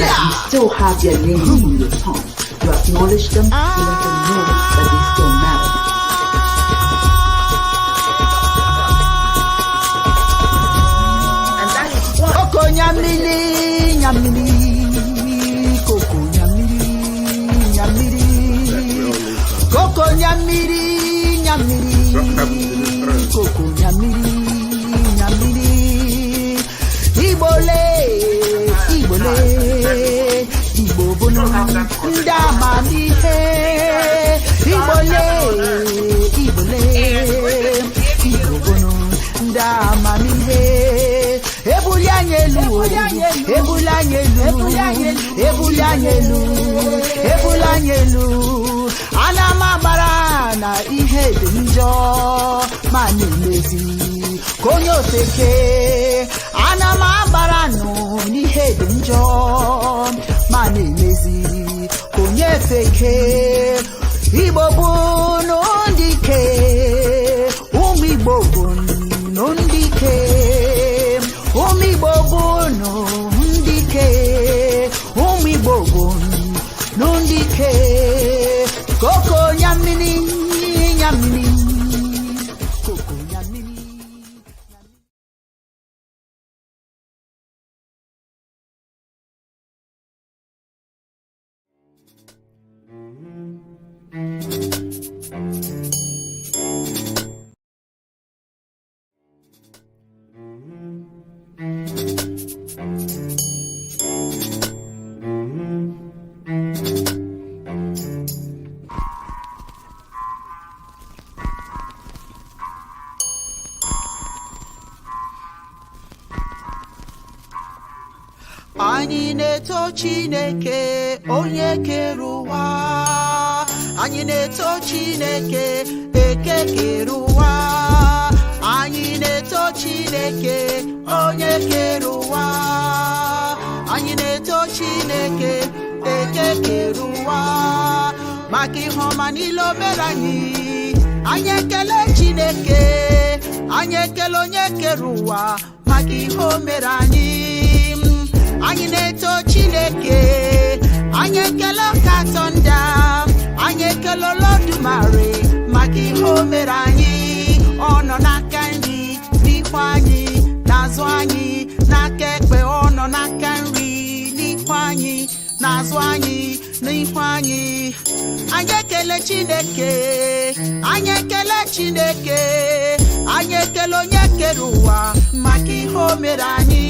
that you still have their names on your tongue. You acknowledge them, you let them know that they still matter. And that is what Coco Nyamili, Nyamili, Coco Nyamili, Nyamili, Coco Nyamili, Nyamili, Coco Nyamili, Nyamili, Ibole, Ibole, Ibobono, Ndamamihe, Ibole, Ibole, Ibobono, Ndamamihe, Ebulanyelu, Ebulanyelu, Ebulanyelu, Ebulanyelu, Anamabara na ihe dị njọ ma na-emezi konyo teke Anamabara no n'ihe dị njọ ma na-emezi konye teke Igbo bụ n'ndike ụmụ Igbo bụ n'ndike ụmụ Igbo bụ n'ndike ụmụ Igbo bụ n'ndike Coco Nyamini, Nyamini, Coco Nyamini. Anyị na-eto Chineke onye kere ụwa. Anyị na-eto Chineke eke kere ụwa. Anyị na-eto Chineke onye kere ụwa. Anyị na-eto Chineke eke kere ụwa. Maka ihe ọma niile o mere anyị. Anyị ekele Chineke. Anyị ekele onye kere ụwa maka ihe o mere anyị. Anyị na-eto Chineke, anyị ekele Katọnda, anyị ekele Olodumare maka ihe o mere anyị. Ọ nọ n'aka nri n'ihu anyị, n'azụ anyị, n'aka ekpe. Ọ nọ n'aka nri n'ihu anyị, n'azụ anyị, n'ihu anyị. Anyị ekele Chineke, anyị ekele Chineke, anyị ekele onye kere ụwa maka ihe o mere anyị.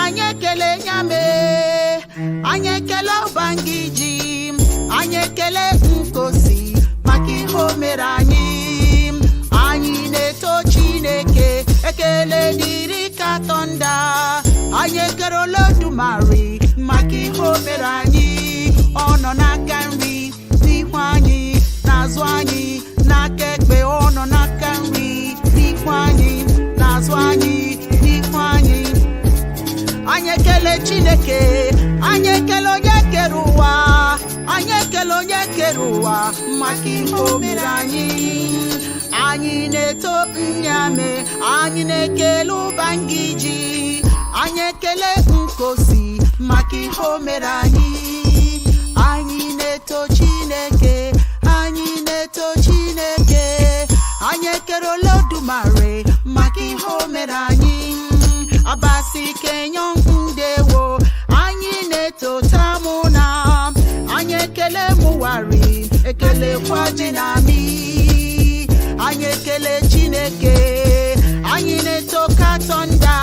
Anyị ekele Nyame, anyị ekele Ubangiji, anyị ekele Nkosi maka ihe o mere anyị. Anyị na-eto Chineke, ekele dịrị Katọnda, anyị ekele Olodumare maka ihe o mere anyị. Ọ nọ n'aka nri n'ihu anyị, n'azụ anyị, n'aka ekpe. Ọ nọ n'aka nri n'ihu anyị, n'azụ anyị, n'ihu anyị. Anyị ekele Chineke, anyị ekele onye kere ụwa, anyị ekele onye kere ụwa maka ihe o mere anyị. Anyị na-eto Nyame, anyị na-ekele Ubangiji, anyị ekele Nkosi maka ihe o mere anyị. Anyị na-eto Chineke, anyị na-eto Chineke, anyị ekele Olodumare maka ihe o mere anyị. Abasi Kenyon ndewo, anyị na-eto Tamuna, anyị ekele Muwari, ekele kwa Jinami. Anyị ekele Chineke, anyị na-eto Katọnda,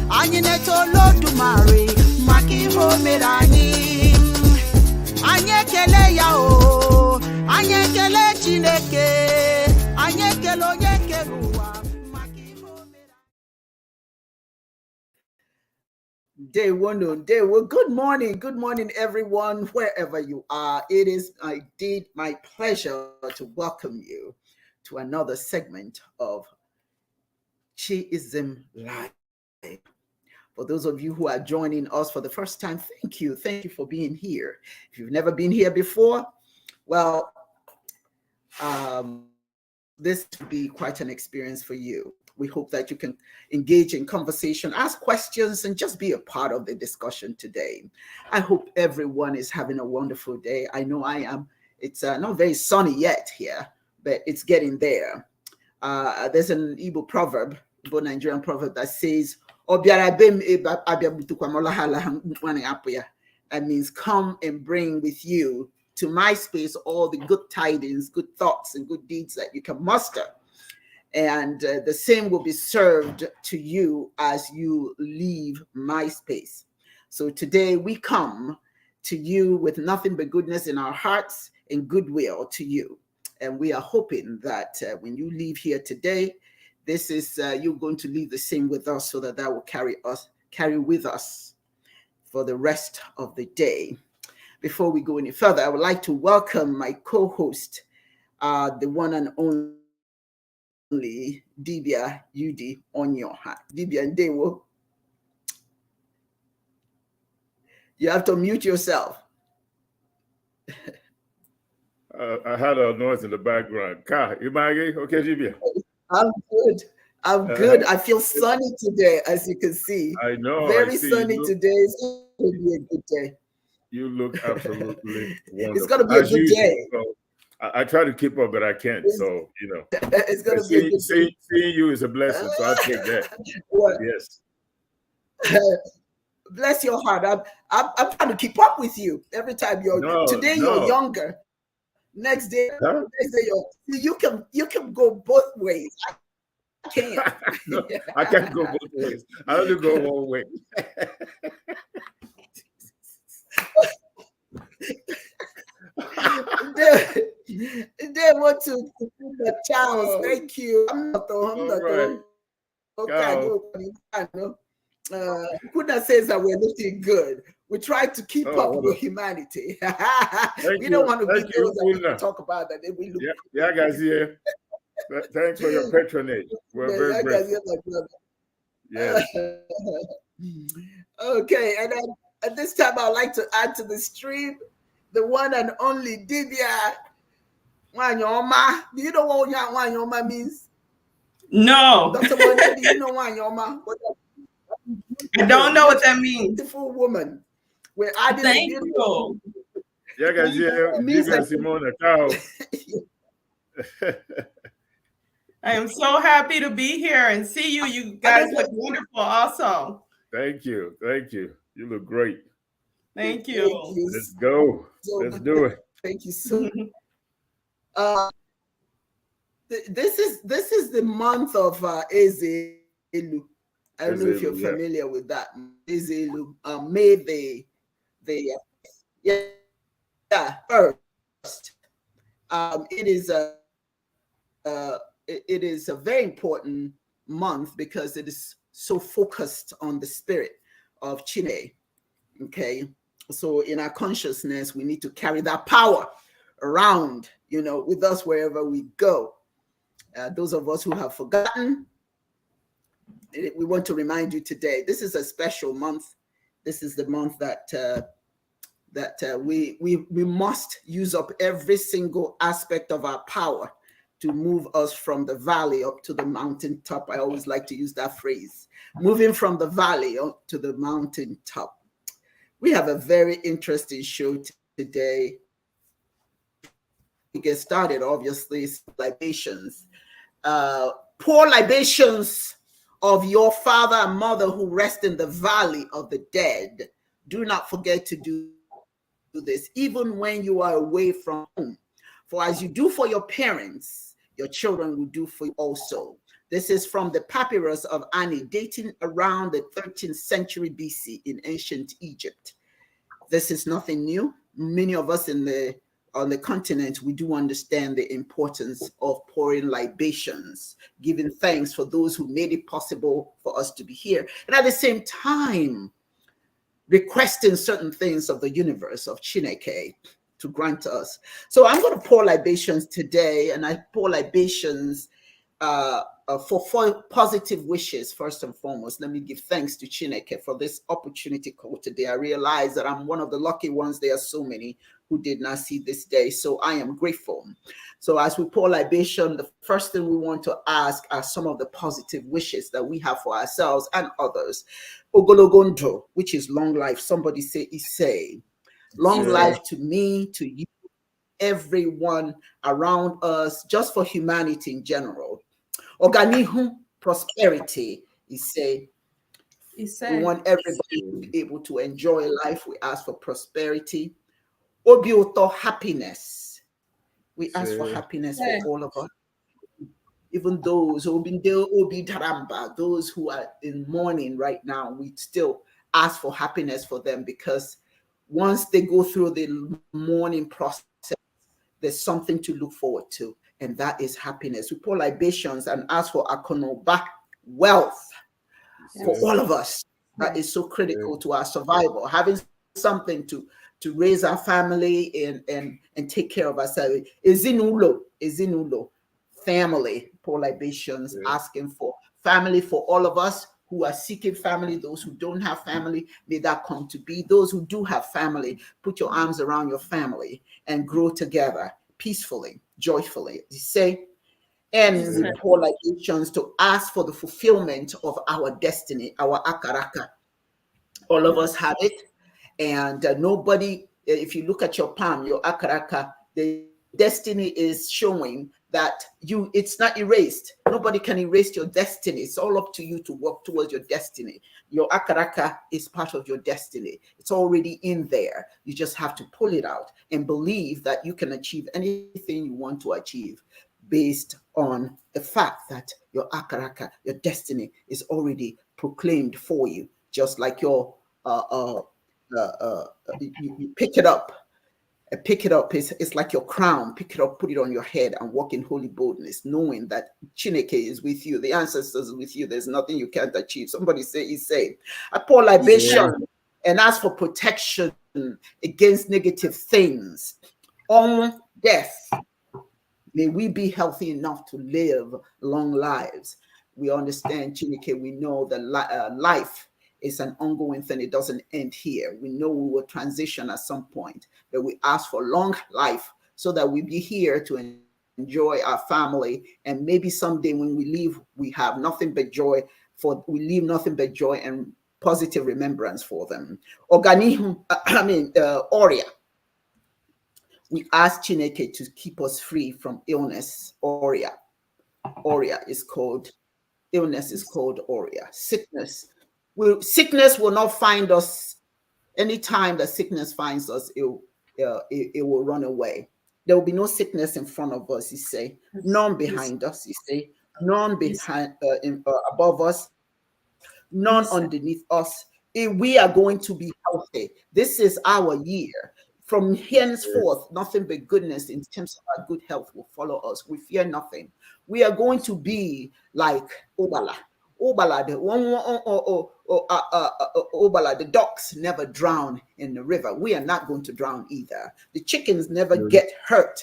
anyị na-eto Olodumare maka ihe o mere anyị. Anyị ekele ya o, anyị ekele Chineke, anyị ekele onye kere ụwa. Day one, day one. Good morning, everyone, wherever you are. It is indeed my pleasure to welcome you to another segment of Chiist Live. For those of you who are joining us for the first time, thank you for being here. If you've never been here before, well, this will be quite an experience for you. We hope that you can engage in conversation, ask questions, and just be a part of the discussion today. I hope everyone is having a wonderful day. I know I am. It's not very sunny yet here, but it's getting there. There's an Igbo proverb, Igbo Nigerian proverb that says, that means come and bring with you to my space all the good tidings, good thoughts, and good deeds that you can muster. And the same will be served to you as you leave my space. So today we come to you with nothing but goodness in our hearts and goodwill to you. And we are hoping that when you leave here today, this is you're going to leave the same with us, so that will carry with us for the rest of the day. Before we go any further, I would like to welcome my co-host, the one and only Dibia Yudi Onyoha. Dibia Ndewo. You have to mute yourself. I had a noise in the background. Ka, Image, okay, Dibia? I'm good. I'm good. I feel sunny today, as you can see. I know. Very sunny today. It's going to be a good day. You look absolutely wonderful. It's going to be a good day. So I try to keep up, but I can't. So, it's going to be a good day. Seeing you is a blessing, so I'll take that. Yes. Bless your heart. I'm trying to keep up with you every time today you're younger. Next day, you can go both ways. I can't. No, I can't go both ways. I only go one way. They want to the Charles. Thank you. I'm not the Kuda says that we're looking good. We try to keep up with humanity. We don't want to be those that talk about that. We look yeah, guys, yeah. Thanks for your patronage. We're very grateful. Yes. Okay, and then at this time, I'd like to add to the stream the one and only Dibia Wanyoma. Do you know what Wanyoma means? No. Dr. Wanyoma, do you know Wanyoma? I don't know what that means. Beautiful woman. We're adding Thank you. Yeah, guys, yeah. Dibia Simona, ciao. I am so happy to be here and see you. You guys look wonderful also. Thank you. Thank you. You look great. Thank you. Let's go. Let's do it. Thank you so much. This is the month of Ezelu. I don't know if you're familiar with that. Ezelu. May first. It is a very important month because it is so focused on the spirit of Chine. Okay, so in our consciousness, we need to carry that power around, with us wherever we go. Those of us who have forgotten, we want to remind you today. This is a special month. This is the month that we must use up every single aspect of our power to move us from the valley up to the mountaintop. I always like to use that phrase, moving from the valley up to the mountaintop. We have a very interesting show today. We get started, obviously, libations. Pour libations of your father and mother who rest in the valley of the dead. Do not forget to do this, even when you are away from home. For as you do for your parents, your children will do for you also. This is from the papyrus of Ani, dating around the 13th century BC in ancient Egypt. This is nothing new. Many of us on the continent, we do understand the importance of pouring libations, giving thanks for those who made it possible for us to be here. And at the same time, requesting certain things of the universe, of Chineke, to grant us. So I'm going to pour libations today, and I pour libations for positive wishes. First and foremost, let me give thanks to Chineke for this opportunity call today. I realize that I'm one of the lucky ones. There are so many who did not see this day, so I am grateful. So as we pour libation, the first thing we want to ask are some of the positive wishes that we have for ourselves and others. Ogologondo, which is long life. Somebody say, long life to me, to you, everyone around us, just for humanity in general. Organihu, prosperity, we we want everybody to be able to enjoy life. We ask for prosperity. Obioto, happiness. We ask for happiness for all of us. Even those those who are in mourning right now, we still ask for happiness for them, because once they go through the mourning process, there's something to look forward to, and that is happiness. We pour libations and ask for akonoba, wealth, for all of us. That is so critical to our survival. Having something to raise our family and take care of ourselves. Ezinulo, family. Pour libations, asking for family for all of us who are seeking family. Those who don't have family, may that come to be. Those who do have family, put your arms around your family and grow together peacefully, joyfully. You say, and we pour libations to ask for the fulfillment of our destiny, our akaraka. All of us have it, and nobody, if you look at your palm, your akaraka, the destiny is showing that it's not erased. Nobody can erase your destiny. It's all up to you to work towards your destiny. Your akaraka is part of your destiny. It's already in there. You just have to pull it out and believe that you can achieve anything you want to achieve based on the fact that your akaraka, your destiny, is already proclaimed for you. Just like your you pick it up. Pick it up. It's like your crown. Pick it up, put it on your head, and walk in holy boldness, knowing that Chineke is with you. The ancestors are with you. There's nothing you can't achieve. Somebody say, he's saved. I pour libation and ask for protection against negative things. On death, may we be healthy enough to live long lives. We understand, Chineke, we know that life is an ongoing thing. It doesn't end here. We know we will transition at some point, but we ask for long life so that we be here to enjoy our family. And maybe someday when we leave, we have nothing but joy we leave nothing but joy and positive remembrance for them. Oria. We ask Chineke to keep us free from illness. Oria is called, illness is called Oria. Sickness will not find us. Anytime that sickness finds us, it will run away. There will be no sickness in front of us, you say. None behind us, you say. None behind, above us. None underneath us. We are going to be healthy. This is our year. From henceforth, nothing but goodness in terms of our good health will follow us. We fear nothing. We are going to be like Obala, the ducks never drown in the river. We are not going to drown either. The chickens never get hurt.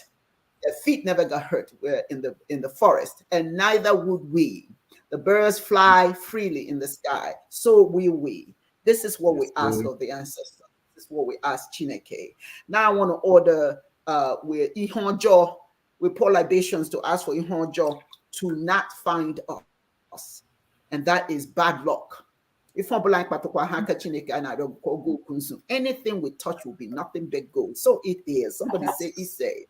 Their feet never got hurt in the forest, and neither would we. The birds fly freely in the sky, so will we. This is what we ask of the ancestors. This is what we ask Chineke. Now I want to order with Ihonjo, we pour libations to ask for Ihonjo to not find us. And that is bad luck. Anything we touch will be nothing but gold. So it is. Somebody say, he said.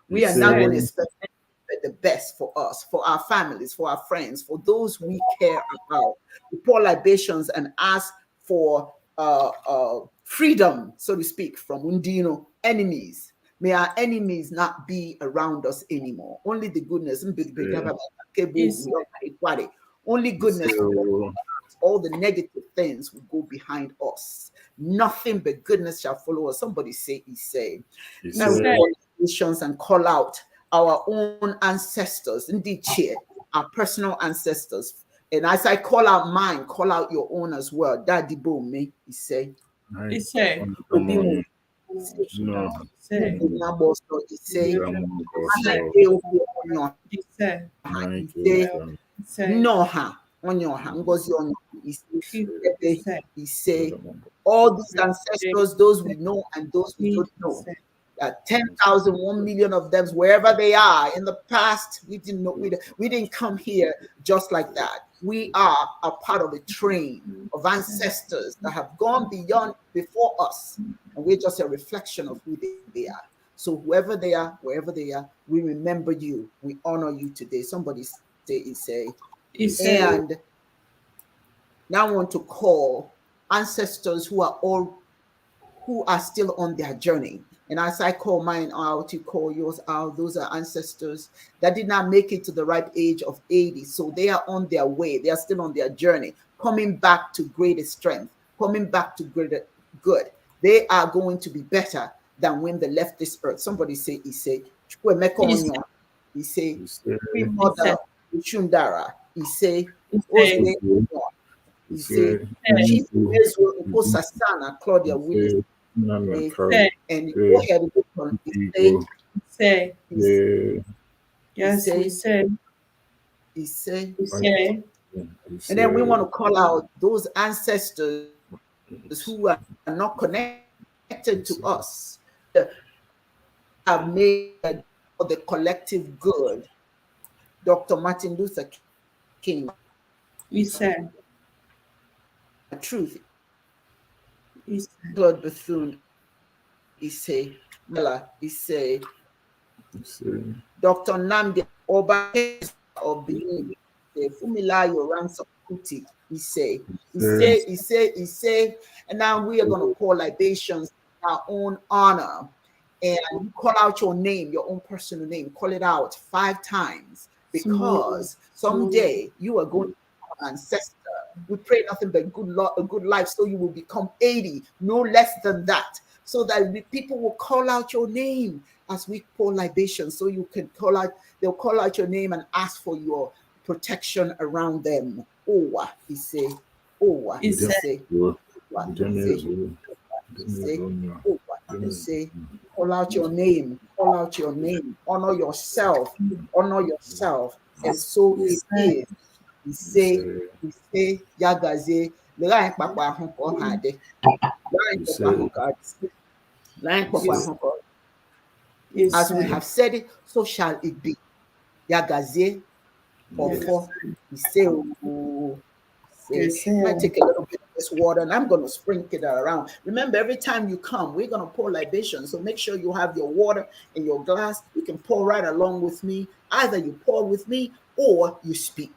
We are not going to expect anything but the best for us, for our families, for our friends, for those we care about. We pour libations and ask for freedom, so to speak, from Undino enemies. May our enemies not be around us anymore. Only the goodness. Only goodness. All the negative things will go behind us. Nothing but goodness shall follow us. Somebody say, he say. Now we call nations and call out our own ancestors. Indeed, our personal ancestors. And as I call out mine, call out your own as well. Daddy boom me, he say. He say. Noha, onyoha, ngozi onyoha. He say, all these ancestors, those we know and those we don't know, 10,000, 1 million of them, wherever they are. In the past, we didn't know, we didn't come here just like that. We are a part of a train of ancestors that have gone beyond before us, and we're just a reflection of who they are. So whoever they are, wherever they are, we remember you. We honor you today. Somebody say. And now I want to call ancestors who are still on their journey. And as I call mine out, you call yours out. Those are ancestors that did not make it to the ripe age of 80. So they are on their way. They are still on their journey, coming back to greater strength, coming back to greater good. They are going to be better than when they left this earth. Somebody say, he say, he say, Mother Shundara, he say, he say, Chief Sasana, Claudia Willis, and go ahead and one. He say, and then we want to call out those ancestors who are not connected to us, have made for the collective good. Dr. Martin Luther King. Truth. Claude Bethune. He say, Mela. He say, Dr. Nnamdi Oba of Benin. Fumilayo Ransom Kuti. He say, and now we are going to pour libations in our own honor. And call out your name, your own personal name. Call it out 5 times, because someday you are going to become an ancestor. We pray nothing but a good life, so you will become 80, no less than that, so that people will call out your name as we pour libations. So you can call out, they'll call out your name and ask for your protection around them. Oh, he say, oh, he say, he say, call out your name, honor yourself, and so it is. He say, Yagaze, line papa hunko hade, line papa. As we have said it, so shall it be. Yagaze, or he say, I take a little bit of this water and I'm going to sprinkle it around. Remember, every time you come, we're going to pour libation. So make sure you have your water in your glass. You can pour right along with me. Either you pour with me or you speak.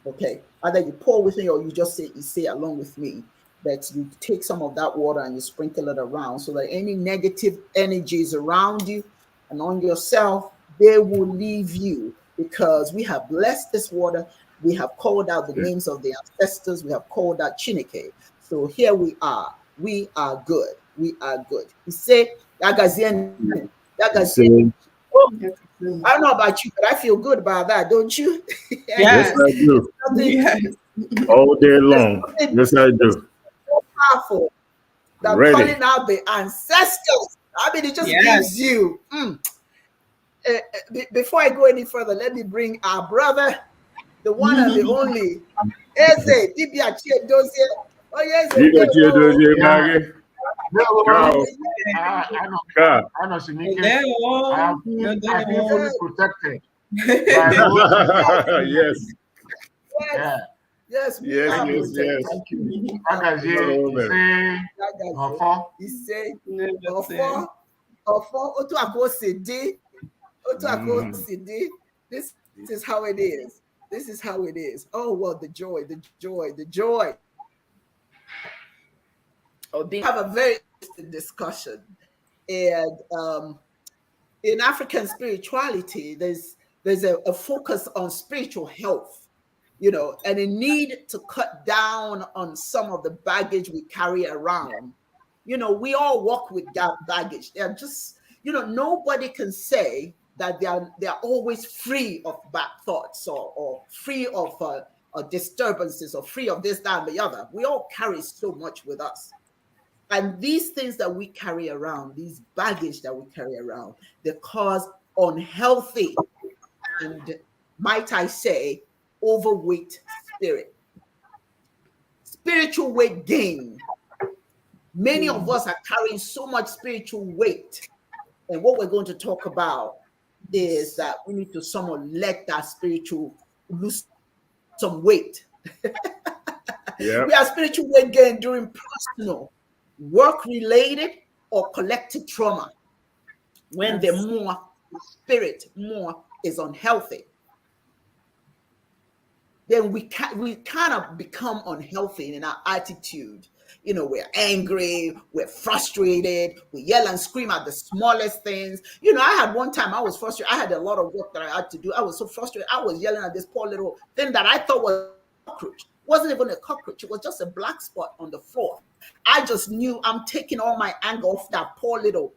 Okay. Either you pour with me or you just say along with me. That you take some of that water and you sprinkle it around, so that any negative energies around you and on yourself, they will leave you, because we have blessed this water. We have called out the names of the ancestors. We have called out Chineke. So here we are. We are good. We are good. You say, Yagazian. Oh, I don't know about you, but I feel good about that, don't you? Yes, I do. All day long. Yes, I do. So powerful. That calling out the ancestors. I mean, it just gives you. Before I go any further, let me bring our brother, the one and the only, Eze Dibias. Oh, yes, Yes. Thank you. This is how it is. This is how it is. Oh, well, the joy. We have a very interesting discussion. And in African spirituality, there's a focus on spiritual health, and a need to cut down on some of the baggage we carry around. We all walk with that baggage. They're just, nobody can say that they are always free of bad thoughts or free of disturbances or free of this, that, and the other. We all carry so much with us. And these things that we carry around, these baggage that we carry around, they cause unhealthy and, might I say, overweight spirit. Spiritual weight gain. Many of us are carrying so much spiritual weight. And what we're going to talk about is that we need to somehow let that spiritual lose some weight. Yeah. We have spiritual weight gain during personal, work-related, or collective trauma. When the spirit is unhealthy, then we kind of become unhealthy in our attitude. You know, we're angry, we're frustrated, we yell and scream at the smallest things. You know, I had one time I was frustrated. I had a lot of work that I had to do. I was so frustrated. I was yelling at this poor little thing that I thought was a cockroach. It wasn't even a cockroach. It was just a black spot on the floor. I just knew I'm taking all my anger off that poor little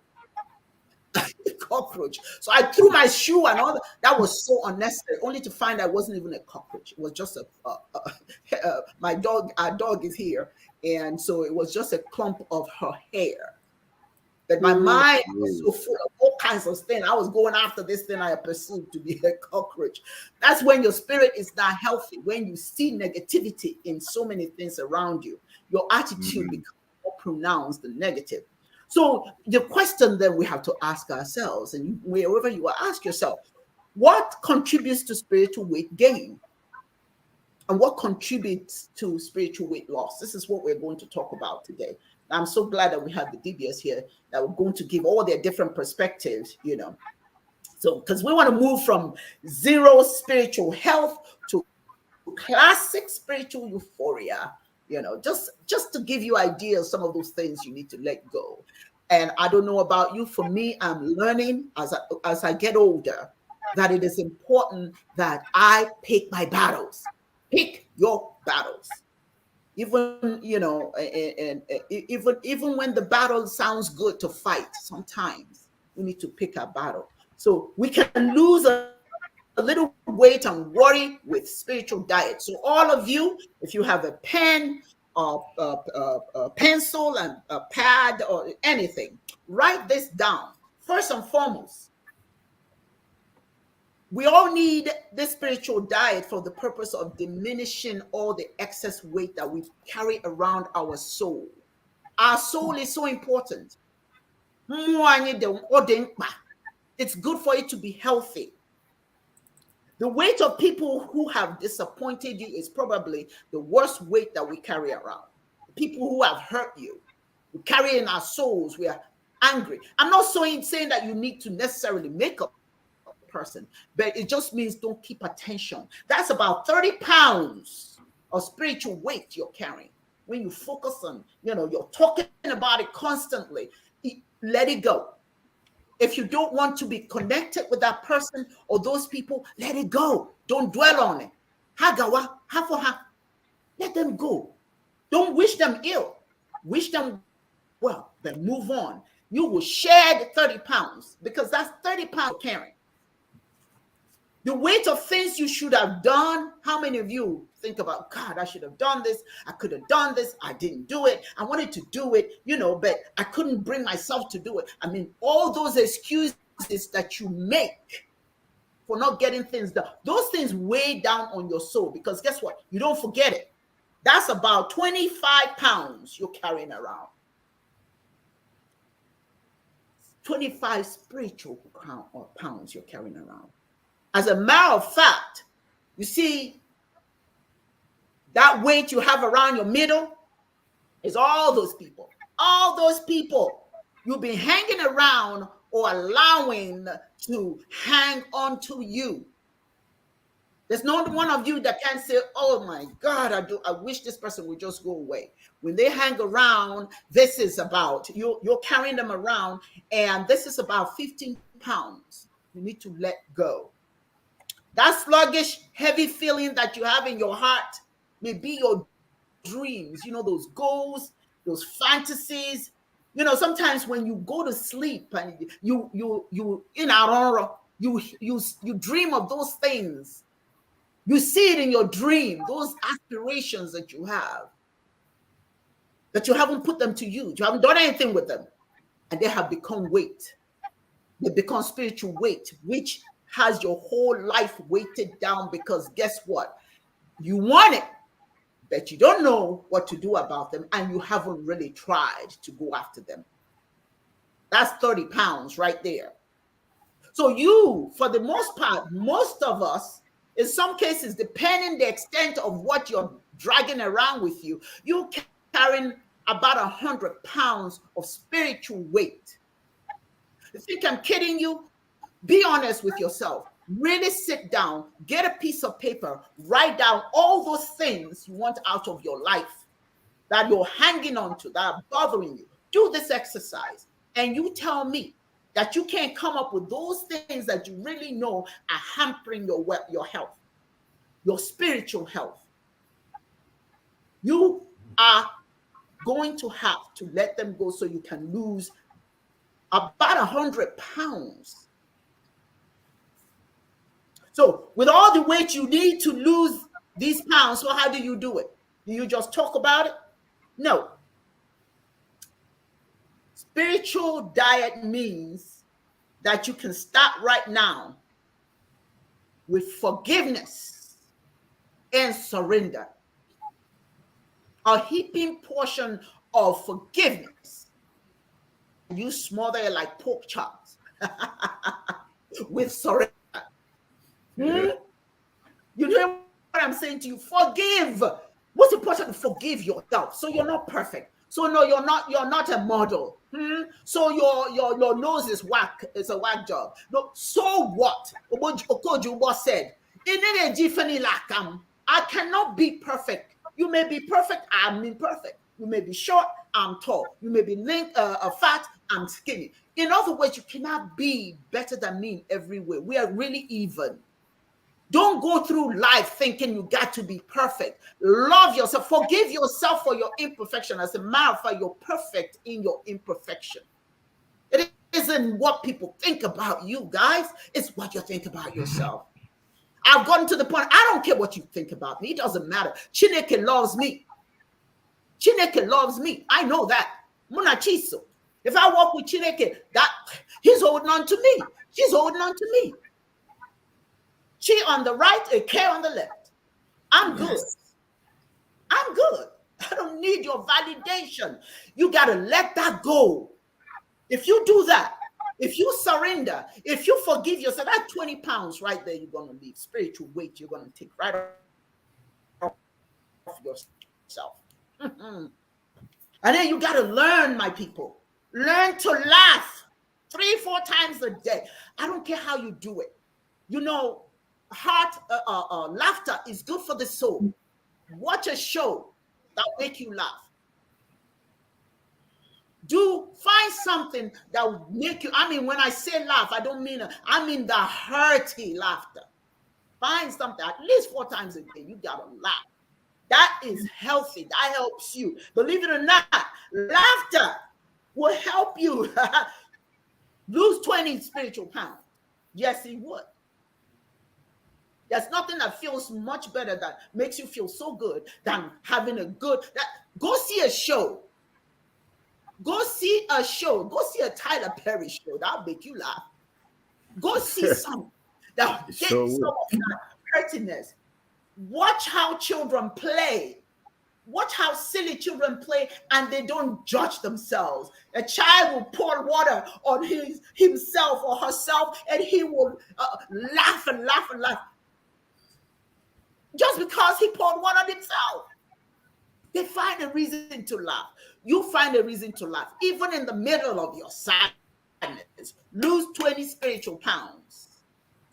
cockroach. So I threw my shoe and all that. That was so unnecessary, only to find out it wasn't even a cockroach. It was just my dog. Our dog is here, and so it was just a clump of her hair. But my mind was so full of all kinds of things. I was going after this thing I perceived to be a cockroach. That's when your spirit is not healthy. When you see negativity in so many things around you, your attitude becomes more pronounced and negative. So the question that we have to ask ourselves, and wherever you are, ask yourself, what contributes to spiritual weight gain? And what contributes to spiritual weight loss? This is what we're going to talk about today. I'm so glad that we have the Dibias here that we're going to give all their different perspectives, you know. So, because we want to move from zero spiritual health to classic spiritual euphoria. You know, just to give you ideas, some of those things you need to let go. And I don't know about you. For me, I'm learning as I get older that it is important that I pick my battles. Pick your battles. Even, you know, and even when the battle sounds good to fight, sometimes we need to pick our battle. So we can lose a little weight and worry with spiritual diet. So all of you, if you have a pen or a pencil and a pad or anything, write this down. First and foremost, we all need this spiritual diet for the purpose of diminishing all the excess weight that we carry around our soul. Our soul is so important. It's good for it to be healthy. The weight of people who have disappointed you is probably the worst weight that we carry around. The people who have hurt you, we carry in our souls, we are angry. I'm not saying that you need to necessarily make up a person, but it just means don't keep attention. That's about 30 pounds of spiritual weight you're carrying. When you focus on, you know, you're talking about it constantly, let it go. If you don't want to be connected with that person or those people, let it go. Don't dwell on it. Hagawa, hafoha. Let them go. Don't wish them ill. Wish them well, but move on. You will shed 30 pounds because that's 30 pounds carrying. The weight of things you should have done. How many of you think about, God, I should have done this. I could have done this. I didn't do it. I wanted to do it, you know, but I couldn't bring myself to do it. I mean, all those excuses that you make for not getting things done, those things weigh down on your soul because guess what? You don't forget it. That's about 25 pounds you're carrying around. 25 spiritual pounds you're carrying around. As a matter of fact, you see, that weight you have around your middle is all those people. All those people you've been hanging around or allowing to hang on to you. There's not one of you that can say, oh my God, I wish this person would just go away. When they hang around, this is about, you're carrying them around, and this is about 15 pounds. You need to let go. That sluggish, heavy feeling that you have in your heart may be your dreams, you know, those goals, those fantasies. You know, sometimes when you go to sleep and you in aurora, you dream of those things. You see it in your dream, those aspirations that you have, that you haven't put them to use. You haven't done anything with them, and they have become weight. They become spiritual weight, which has your whole life weighted down because guess what? You want it, but you don't know what to do about them, and you haven't really tried to go after them. That's 30 pounds right there. So you, for the most part, most of us, in some cases, depending the extent of what you're dragging around with you, you're carrying about 100 pounds of spiritual weight. You think I'm kidding you? Be honest with yourself. Really sit down, get a piece of paper, write down all those things you want out of your life that you're hanging on to, that are bothering you. Do this exercise, and you tell me that you can't come up with those things that you really know are hampering your health, your spiritual health. You are going to have to let them go so you can lose about 100 pounds. So with all the weight you need to lose these pounds, so how do you do it? Do you just talk about it? No. Spiritual diet means that you can start right now with forgiveness and surrender. A heaping portion of forgiveness. You smother it like pork chops with surrender. Yeah. You know what I'm saying to you? Forgive. What's important? Forgive yourself. So you're not perfect. So no, you're not a model. So your nose is whack. It's a whack job. No, so what? Okojubo said, I cannot be perfect. You may be perfect, I'm imperfect. You may be short, I'm tall. You may be fat, I'm skinny. In other words, you cannot be better than me in every way. We are really even. Don't go through life thinking you got to be perfect. Love yourself. Forgive yourself for your imperfection. As a matter of fact, you're perfect in your imperfection. It isn't what people think about you, guys. It's what you think about yourself. I've gotten to the point, I don't care what you think about me. It doesn't matter. Chineke loves me. Chineke loves me. I know that. Munachiso. If I walk with Chineke, that he's holding on to me. She's holding on to me. She on the right, a K on the left. I'm good. I'm good. I don't need your validation. You got to let that go. If you do that, if you surrender, if you forgive yourself, that 20 pounds right there, you're going to leave. Spiritual weight, you're going to take right off yourself. And then you got to learn, my people. Learn to laugh 3-4 times a day. I don't care how you do it. You know, laughter is good for the soul. Watch a show that make you laugh. Find something that will make you, I mean, when I say laugh, I don't mean, I mean the hearty laughter. Find something at least 4 times a day. You gotta laugh. That is healthy. That helps you. Believe it or not, laughter will help you lose 20 spiritual pounds. Yes, it would. There's nothing that feels much better, that makes you feel so good, than having a good, go see a show. Go see a show. Go see a Tyler Perry show. That'll make you laugh. Go see something that'll get some of that hurtiness. Watch how children play. Watch how silly children play, and they don't judge themselves. A child will pour water on himself or herself, and he will laugh and laugh and laugh. Just because he poured water on himself. They find a reason to laugh. You find a reason to laugh. Even in the middle of your sadness, lose 20 spiritual pounds.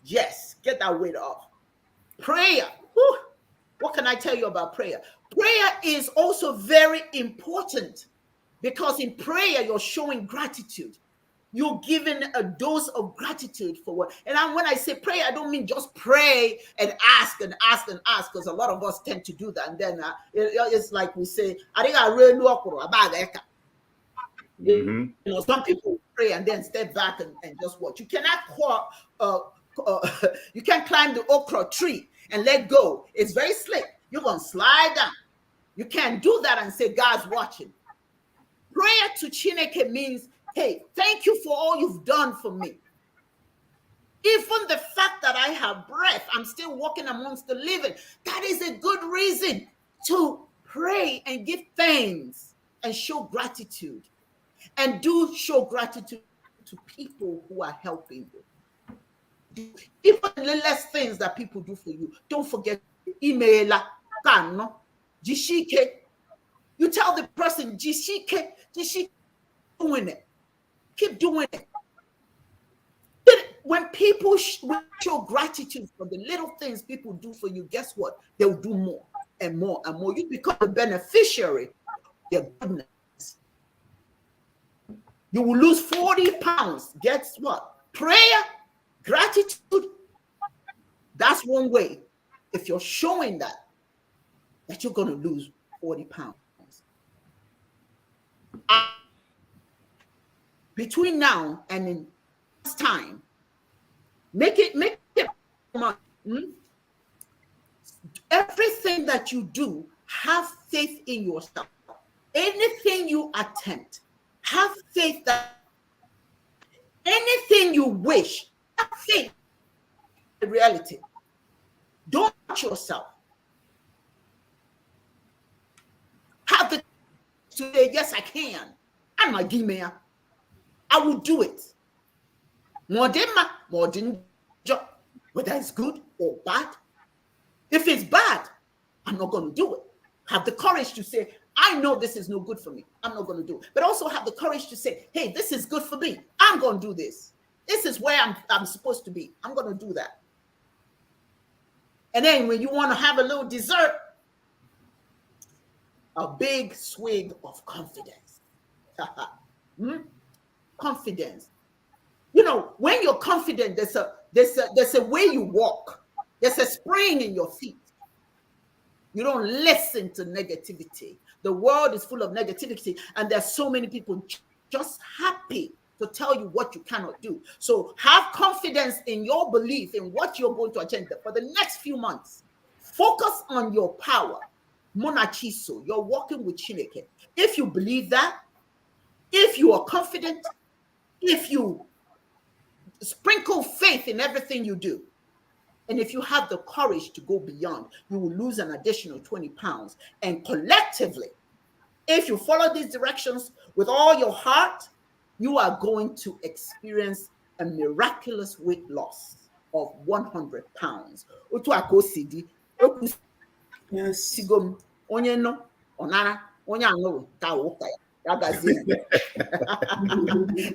Yes, get that weight off. Prayer. Whew. What can I tell you about prayer? Prayer is also very important, because in prayer, you're showing gratitude. You're giving a dose of gratitude for what. And when I say pray, I don't mean just pray and ask and ask and ask, because a lot of us tend to do that. And then it's like we say, I think I really know about that. You know, some people pray and then step back and just watch. You cannot you can't climb the okra tree and let go. It's very slick. You're going to slide down. You can't do that and say, God's watching. Prayer to Chineke means, hey, thank you for all you've done for me. Even the fact that I have breath, I'm still walking amongst the living. That is a good reason to pray and give thanks and show gratitude. And do show gratitude to people who are helping you. Even the littlest things that people do for you. Don't forget, email, jishike. You tell the person, jishike, doing it. Keep doing it. When people show gratitude for the little things people do for you, guess what? They'll do more and more and more. You become a beneficiary of their goodness. You will lose 40 pounds. Guess what? Prayer, gratitude. That's one way. If you're showing that you're going to lose 40 pounds. Between now and in this time, make it everything that you do, have faith in yourself. Anything you attempt, have faith that anything you wish, have faith in reality. Don't doubt yourself. Have the to say, yes, I can. I'm a gamer. I will do it. More than job, whether it's good or bad. If it's bad, I'm not going to do it. Have the courage to say, I know this is no good for me. I'm not going to do it. But also have the courage to say, hey, this is good for me. I'm going to do this. This is where I'm supposed to be. I'm going to do that. And then when you want to have a little dessert, a big swig of confidence. Confidence. You know, when you're confident, there's a way you walk. There's a spring in your feet. You don't listen to negativity. The world is full of negativity, and there's so many people just happy to tell you what you cannot do. So have confidence in your belief in what you're going to achieve for the next few months. Focus on your power. Monachiso, you're walking with Chineke. If you believe that, if you are confident, if you sprinkle faith in everything you do, and if you have the courage to go beyond, you will lose an additional 20 pounds. And collectively, if you follow these directions with all your heart, you are going to experience a miraculous weight loss of 100 pounds. Yes.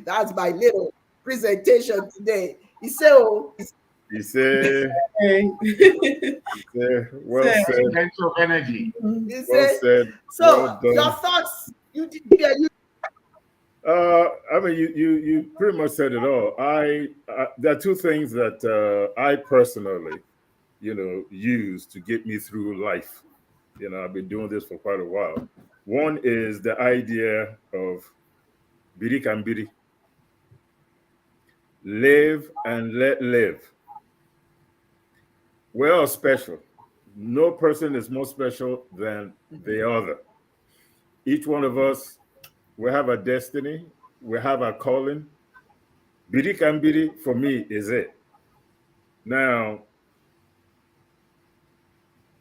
That's my little presentation today. He said, well said. Potential energy. Well said. So your thoughts, I mean, you pretty much said it all. There are two things that I personally, use to get me through life. I've been doing this for quite a while. One is the idea of biri kan biri. Live and let live. We're all special. No person is more special than the other. Each one of us, we have a destiny. We have a calling. Biri kan biri, for me, is it. Now,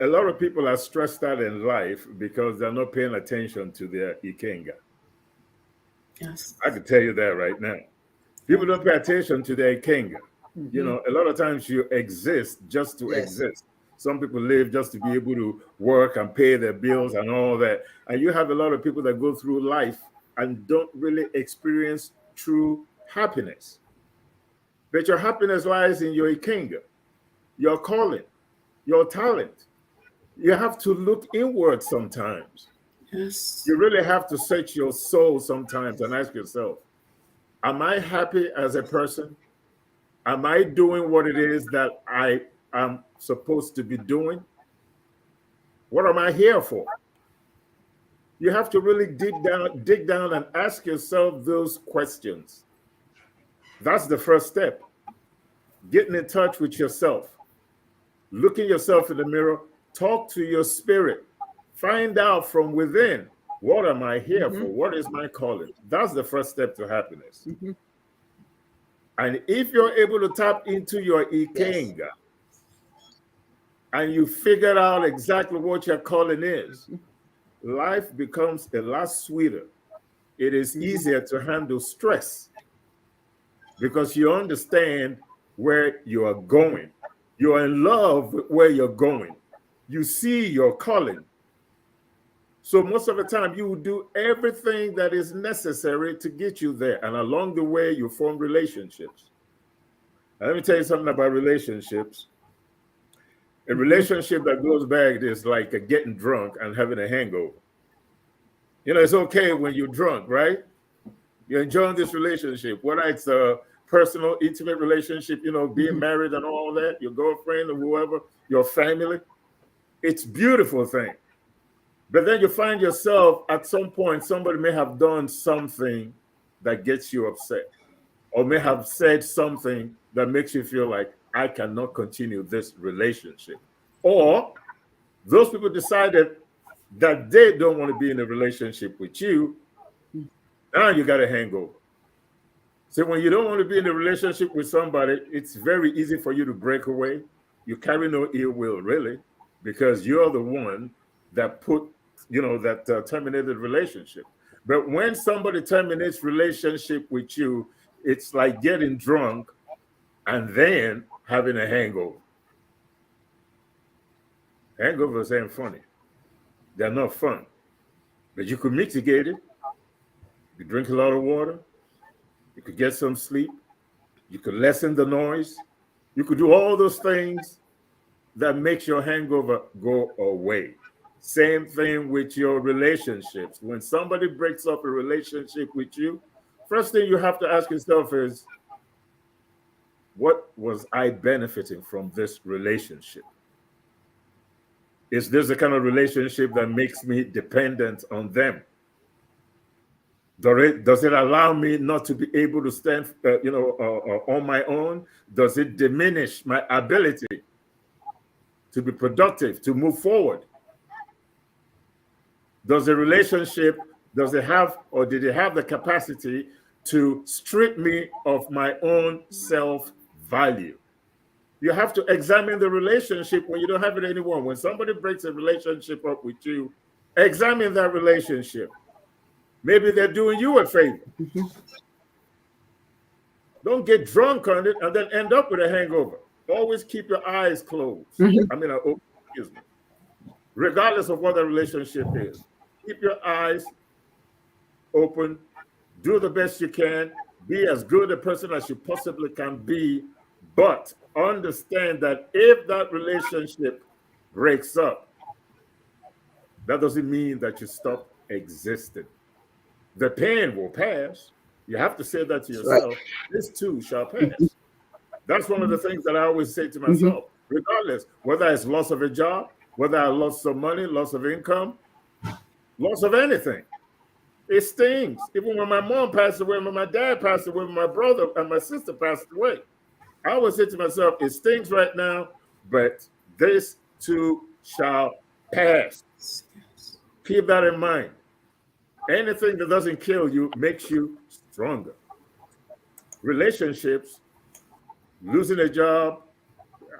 a lot of people are stressed out in life because they're not paying attention to their ikenga. Yes. I can tell you that right now. People don't pay attention to their ikenga. A lot of times you exist just to exist. Some people live just to be able to work and pay their bills and all that. And you have a lot of people that go through life and don't really experience true happiness. But your happiness lies in your ikenga, your calling, your talent. You have to look inward sometimes. Yes. You really have to search your soul sometimes and ask yourself, am I happy as a person? Am I doing what it is that I am supposed to be doing? What am I here for? You have to really dig down and ask yourself those questions. That's the first step. Getting in touch with yourself. Looking yourself in the mirror. Talk to your spirit. Find out from within, what am I here for? What is my calling? That's the first step to happiness. And if you're able to tap into your ikenga, and you figure out exactly what your calling is, life becomes a lot sweeter. It is easier to handle stress because you understand where you are going. You're in love with where you're going. You see your calling. So most of the time, you will do everything that is necessary to get you there. And along the way, you form relationships. Now, let me tell you something about relationships. A relationship that goes bad is like getting drunk and having a hangover. You know, it's okay when you're drunk, right? You're enjoying this relationship, whether it's a personal, intimate relationship, you know, being married and all that, your girlfriend or whoever, your family. It's a beautiful thing. But then you find yourself at some point, somebody may have done something that gets you upset, or may have said something that makes you feel like, I cannot continue this relationship. Or those people decided that they don't want to be in a relationship with you. Now you got a hangover. So when you don't want to be in a relationship with somebody, it's very easy for you to break away. You carry no ill will, really, because you're the one that terminated the relationship. But when somebody terminates relationship with you, it's like getting drunk and then having a hangover. Hangovers ain't funny. They're not fun. But you could mitigate it. You drink a lot of water. You could get some sleep. You could lessen the noise. You could do all those things that makes your hangover go away. Same thing with your relationships. When somebody breaks up a relationship with you, first thing you have to ask yourself is, what was I benefiting from this relationship? Is this the kind of relationship that makes me dependent on them? Does it allow me not to be able to stand, on my own? Does it diminish my ability to be productive, to move forward? Does the relationship, did it have the capacity to strip me of my own self-value? You have to examine the relationship when you don't have it anymore. When somebody breaks a relationship up with you, examine that relationship. Maybe they're doing you a favor. Don't get drunk on it and then end up with a hangover. Always keep your eyes closed. Excuse me. Regardless of what the relationship is, keep your eyes open. Do the best you can. Be as good a person as you possibly can be. But understand that if that relationship breaks up, that doesn't mean that you stop existing. The pain will pass. You have to say that to yourself. Right. This too shall pass. That's one of the things that I always say to myself, regardless, whether it's loss of a job, whether I lost some money, loss of income, loss of anything. It stings. Even when my mom passed away, when my dad passed away, when my brother and my sister passed away, I always say to myself, it stings right now, but this too shall pass. Keep that in mind. Anything that doesn't kill you makes you stronger. Relationships, losing a job.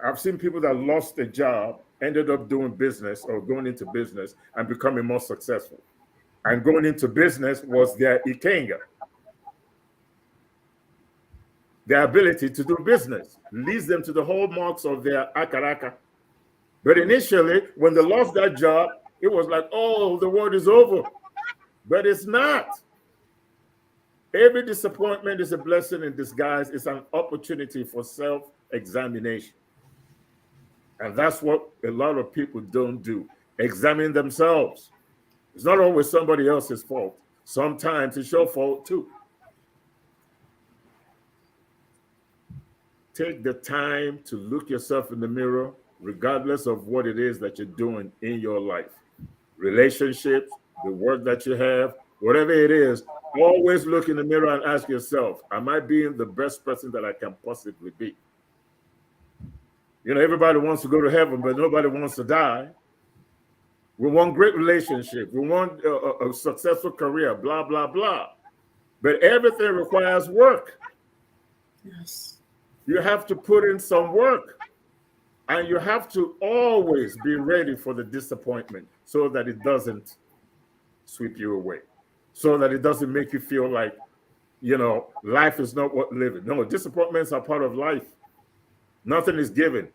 I've seen people that lost a job, ended up doing business or going into business and becoming more successful. And going into business was their ikenga. Their ability to do business leads them to the hallmarks of their akaraka. But initially, when they lost that job, it was like, oh, the world is over. But it's not. Every disappointment is a blessing in disguise. It's an opportunity for self-examination. And that's what a lot of people don't do. Examine themselves. It's not always somebody else's fault. Sometimes it's your fault too. Take the time to look yourself in the mirror, regardless of what it is that you're doing in your life. Relationships, the work that you have, whatever it is, always look in the mirror and ask yourself, am I being the best person that I can possibly be? You know, everybody wants to go to heaven, but nobody wants to die. We want great relationship. We want a successful career, blah, blah, blah. But everything requires work. Yes. You have to put in some work, and you have to always be ready for the disappointment so that it doesn't sweep you away, so that it doesn't make you feel like, life is not worth living. No, disappointments are part of life. Nothing is given.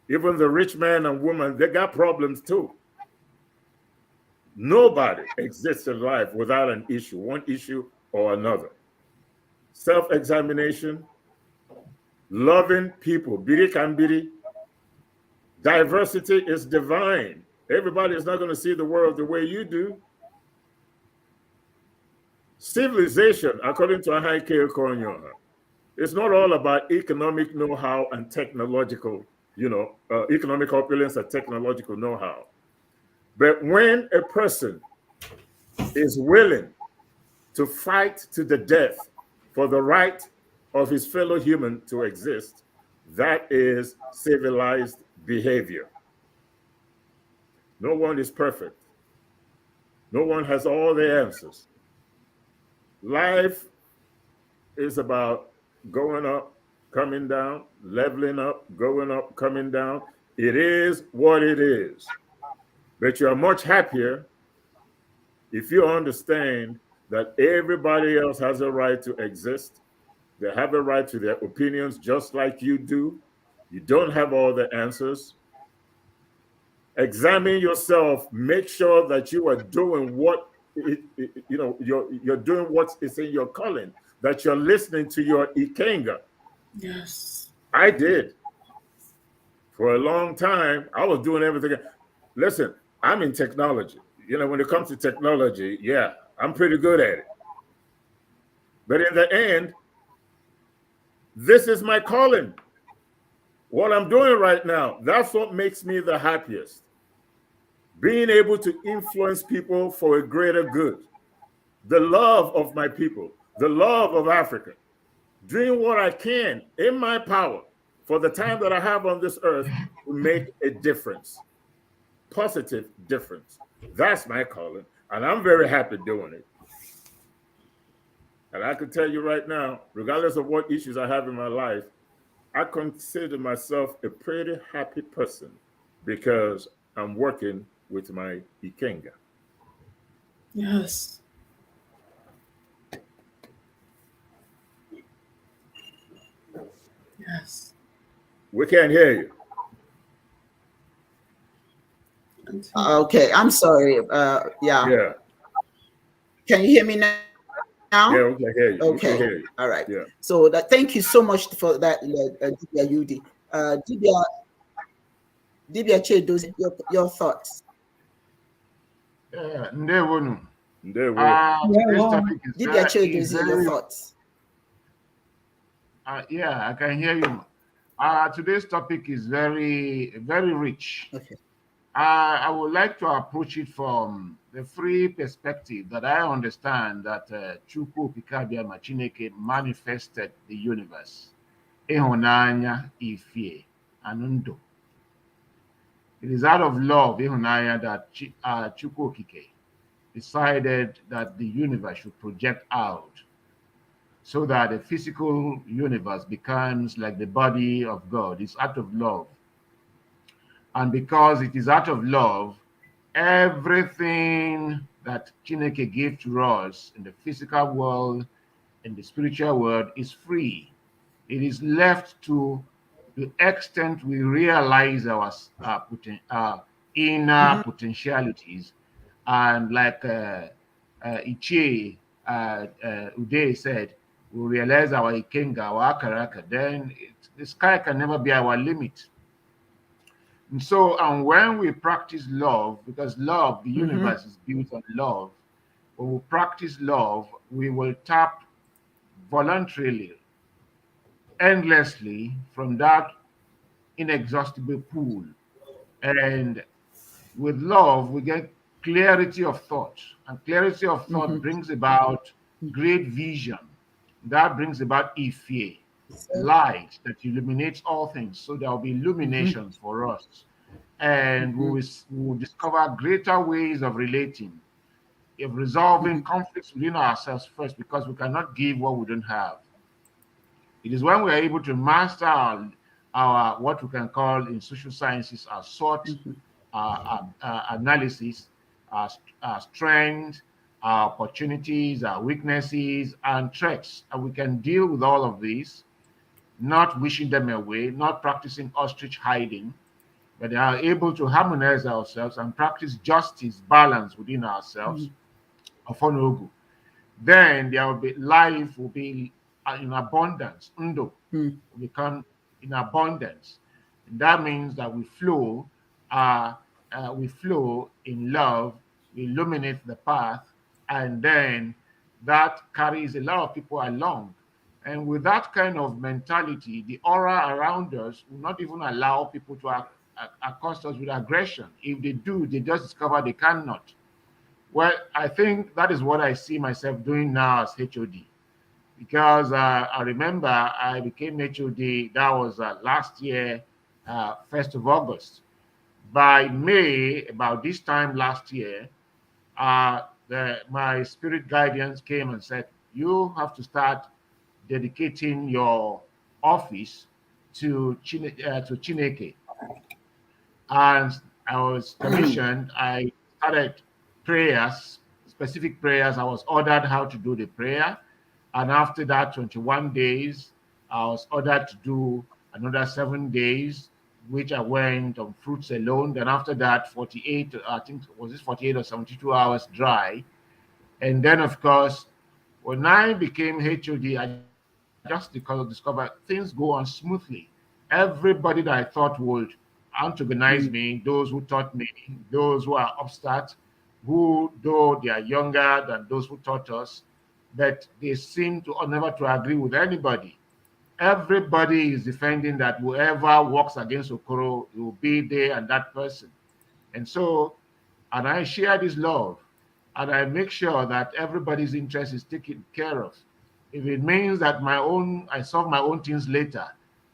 Even the rich man and woman, they got problems too. Nobody exists in life without an issue, one issue or another. Self-examination, loving people, biri kambiri. Diversity is divine. Everybody is not going to see the world the way you do. Civilization, according to Ahaike Okonyoha, it's not all about economic know-how and technological, economic opulence and technological know-how. But when a person is willing to fight to the death for the right of his fellow human to exist, that is civilized behavior. No one is perfect. No one has all the answers. Life is about going up, coming down, leveling up, going up, coming down. It is what it is. But you are much happier if you understand that everybody else has a right to exist. They have a right to their opinions just like you do. You don't have all the answers. Examine yourself. Make sure that you are doing what you're doing what is in your calling, that you're listening to your ikenga. Yes. I did. For a long time, I was doing everything. Listen, I'm in technology. When it comes to technology, yeah, I'm pretty good at it. But in the end, this is my calling. What I'm doing right now, that's what makes me the happiest. Being able to influence people for a greater good. The love of my people, the love of Africa. Doing what I can in my power for the time that I have on this earth to make a difference. Positive difference. That's my calling. And I'm very happy doing it. And I can tell you right now, regardless of what issues I have in my life, I consider myself a pretty happy person because I'm working with my ikenga. Yes. Yes. We can't hear you. Okay, I'm sorry. Yeah. Can you hear me now? Yeah, we can hear you. Okay. We can hear you. All right. Yeah. So thank you so much for that, Dibia Yudi. Dibia Chedozi, your thoughts. Ndewonu. Today's topic is Dibia Chedozi, your thoughts. Yeah, I can hear you. Today's topic is very, very rich. Okay. I would like to approach it from the free perspective that I understand that Chukwu Pikabia Machineke manifested the universe. Ihunanya Ifie Anundo. It is out of love, Ihunanya, that Chukwu Okike decided that the universe should project out so that the physical universe becomes like the body of God. It's out of love. And because it is out of love, everything that Chineke gave to us in the physical world, in the spiritual world, is free. It is left to the extent we realize our inner potentialities. And like Ichie Ude said, we realize our Ikenga, our Akaraka, then the sky can never be our limit. And so, and when we practice love, because love, the universe is built on love, when we practice love, we will tap voluntarily, endlessly from that inexhaustible pool. And with love, we get clarity of thought. And clarity of thought brings about great vision. That brings about Ife, light that illuminates all things. So there will be illuminations for us. And we will discover greater ways of relating, of resolving conflicts within ourselves first, because we cannot give what we don't have. It is when we are able to master our what we can call in social sciences our SWOT analysis, our strengths, our opportunities, our weaknesses, and threats. And we can deal with all of these, not wishing them away, not practicing ostrich hiding, but they are able to harmonize ourselves and practice justice, balance within ourselves. Then there will be life will be in abundance. Undo will become in abundance. And that means that we flow in love, we illuminate the path, and then that carries a lot of people along. And with that kind of mentality, the aura around us will not even allow people to accost us with aggression. If they do, they just discover they cannot. Well, I think that is what I see myself doing now as HOD. Because I remember I became HOD, that was last year, 1st of August. By May, about this time last year, my spirit guardians came and said, you have to start dedicating your office to Chineke. And I was commissioned, I started prayers, specific prayers. I was ordered how to do the prayer. And after that, 21 days, I was ordered to do another 7 days, which I went on fruits alone. Then after that, 48, I think, was this 48 or 72 hours dry. And then, of course, when I became HOD, I just discovered things go on smoothly. Everybody that I thought would antagonize me, those who taught me, those who are upstart, who, though they are younger than those who taught us, but they seem to never to agree with anybody. Everybody is defending that whoever walks against Okoro, it will be there and that person. And so, and I share this love, and I make sure that everybody's interest is taken care of. If it means that I solve my own things later,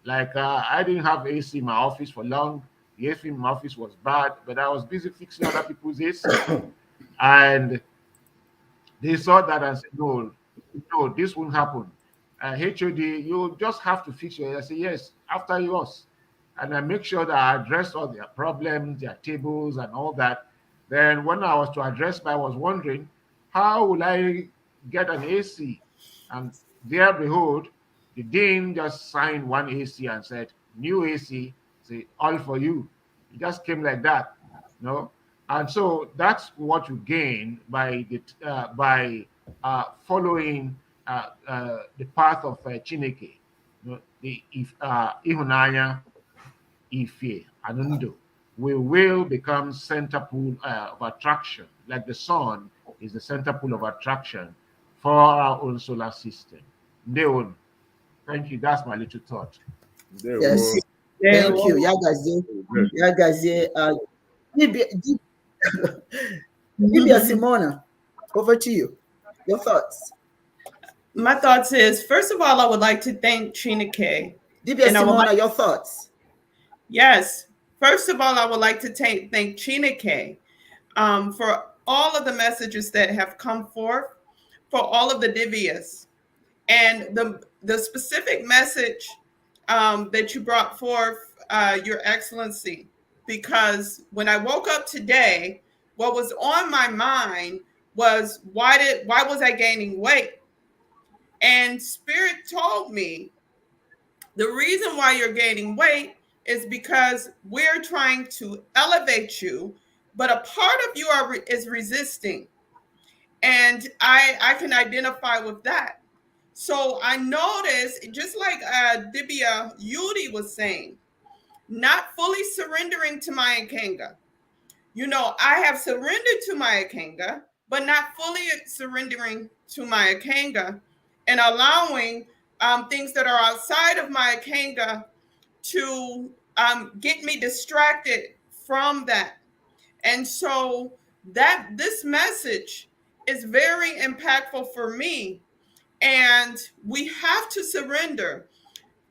like I didn't have AC in my office for long. The AC in my office was bad, but I was busy fixing other people's AC. And they saw that and said, no, this won't happen. HOD, you just have to fix it. I say, yes, after yours. And I make sure that I address all their problems, their tables and all that. Then when I was to address, I was wondering, how will I get an AC? And there, behold, the dean just signed one AC and said, new AC, say, all for you. It just came like that, you know. And so that's what you gain by following the path of Chineke, you know, the Ihunanya, Ife, Anundo. We will become center pool of attraction, like the sun is the center pool of attraction for our own solar system. Ndeon. Thank you. That's my little thought. Yes. Thank you. Dibia Simona, over to you. Your thoughts. My thoughts is, first of all, I would like to thank Chineke. Dibia Simona, your thoughts. Yes. First of all, I would like to thank Chineke for all of the messages that have come forth, for all of the Dibias, and the specific message that you brought forth, Your Excellency, because when I woke up today, what was on my mind was why was I gaining weight? And Spirit told me the reason why you're gaining weight is because we're trying to elevate you, but a part of you is resisting. And I can identify with that. So I noticed, just like Dibia Yudi was saying, not fully surrendering to my Ikenga. You know, I have surrendered to my Ikenga, but not fully surrendering to my Ikenga and allowing things that are outside of my Ikenga to get me distracted from that. And so that this message is very impactful for me. And we have to surrender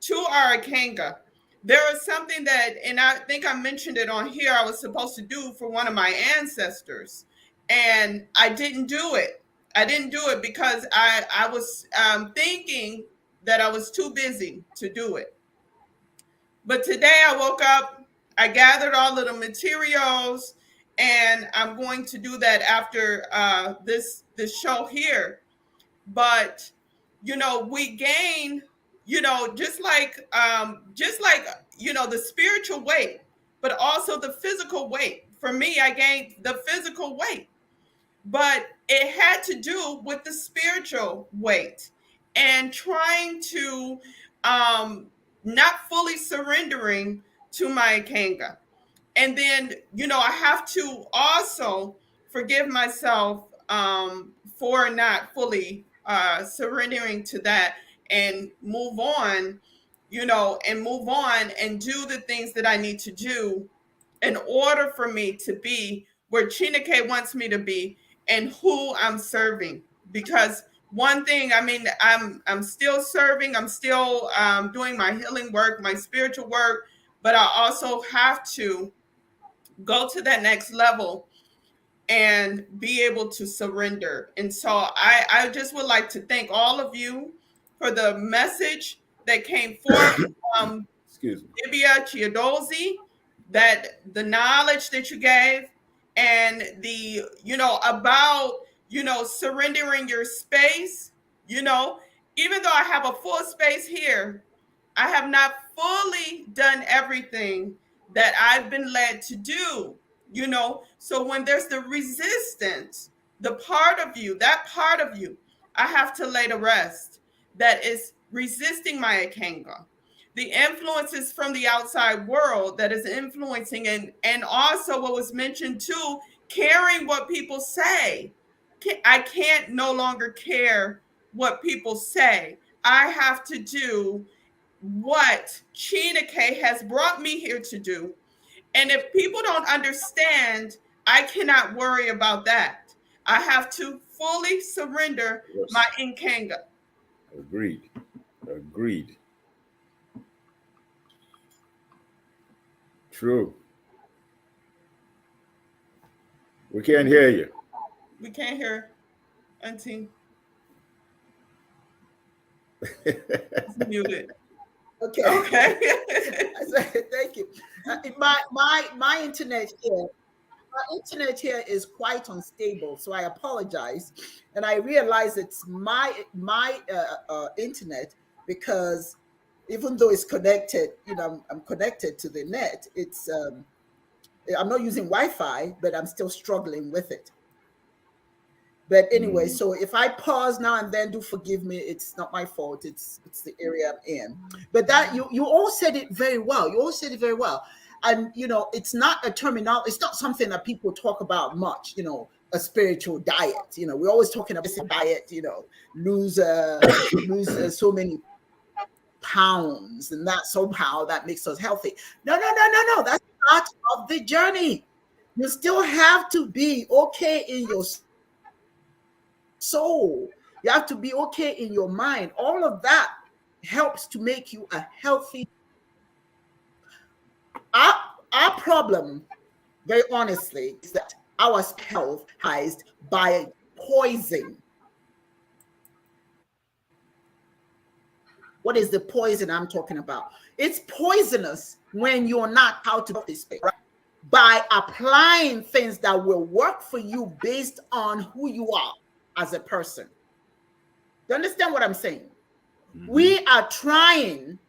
to our Ikenga. There is something that, and I think I mentioned it on here, I was supposed to do for one of my ancestors. And I didn't do it. I didn't do it because I was thinking that I was too busy to do it. But today I woke up, I gathered all of the materials, and I'm going to do that after this show here. But we gain, just like the spiritual weight, but also the physical weight. For me, I gained the physical weight, but it had to do with the spiritual weight and trying to not fully surrendering to my Ikanga. And then, I have to also forgive myself for not fully surrendering to that and move on, and do the things that I need to do in order for me to be where Chineke wants me to be and who I'm serving. Because one thing, I'm still serving, I'm still doing my healing work, my spiritual work, but I also have to go to that next level and be able to surrender. And so I just would like to thank all of you for the message that came forth from Dibia Chiadozi, that the knowledge that you gave, and the, about, surrendering your space, even though I have a full space here, I have not fully done everything that I've been led to do, So when there's the resistance, that part of you, I have to lay to rest, that is resisting my Ikanga. The influences from the outside world that is influencing, and also what was mentioned too, caring what people say. I can't no longer care what people say. I have to do what Chineke has brought me here to do. And if people don't understand, I cannot worry about that. I have to fully surrender my Ikanga. Agreed. True. We can't hear you. We can't hear Auntie. It's muted. Okay. Thank you. My internet here is quite unstable, so I apologize. And I realize it's my internet, because even though it's connected, I'm connected to the net. It's I'm not using Wi-Fi, but I'm still struggling with it. But anyway, so if I pause now and then, do forgive me. It's not my fault. It's the area I'm in. But that you all said it very well. And it's not a terminal. It's not something that people talk about much. A spiritual diet. We're always talking about this diet. Lose so many pounds, and that somehow that makes us healthy. No. That's part of the journey. You still have to be okay in your soul. You have to be okay in your mind. All of that helps to make you a healthy. Our problem, very honestly, is that our health is by poison. What is the poison I'm talking about? It's poisonous when you're not out to this space, right? By applying things that will work for you based on who you are as a person. You understand what I'm saying? Mm-hmm. We are trying,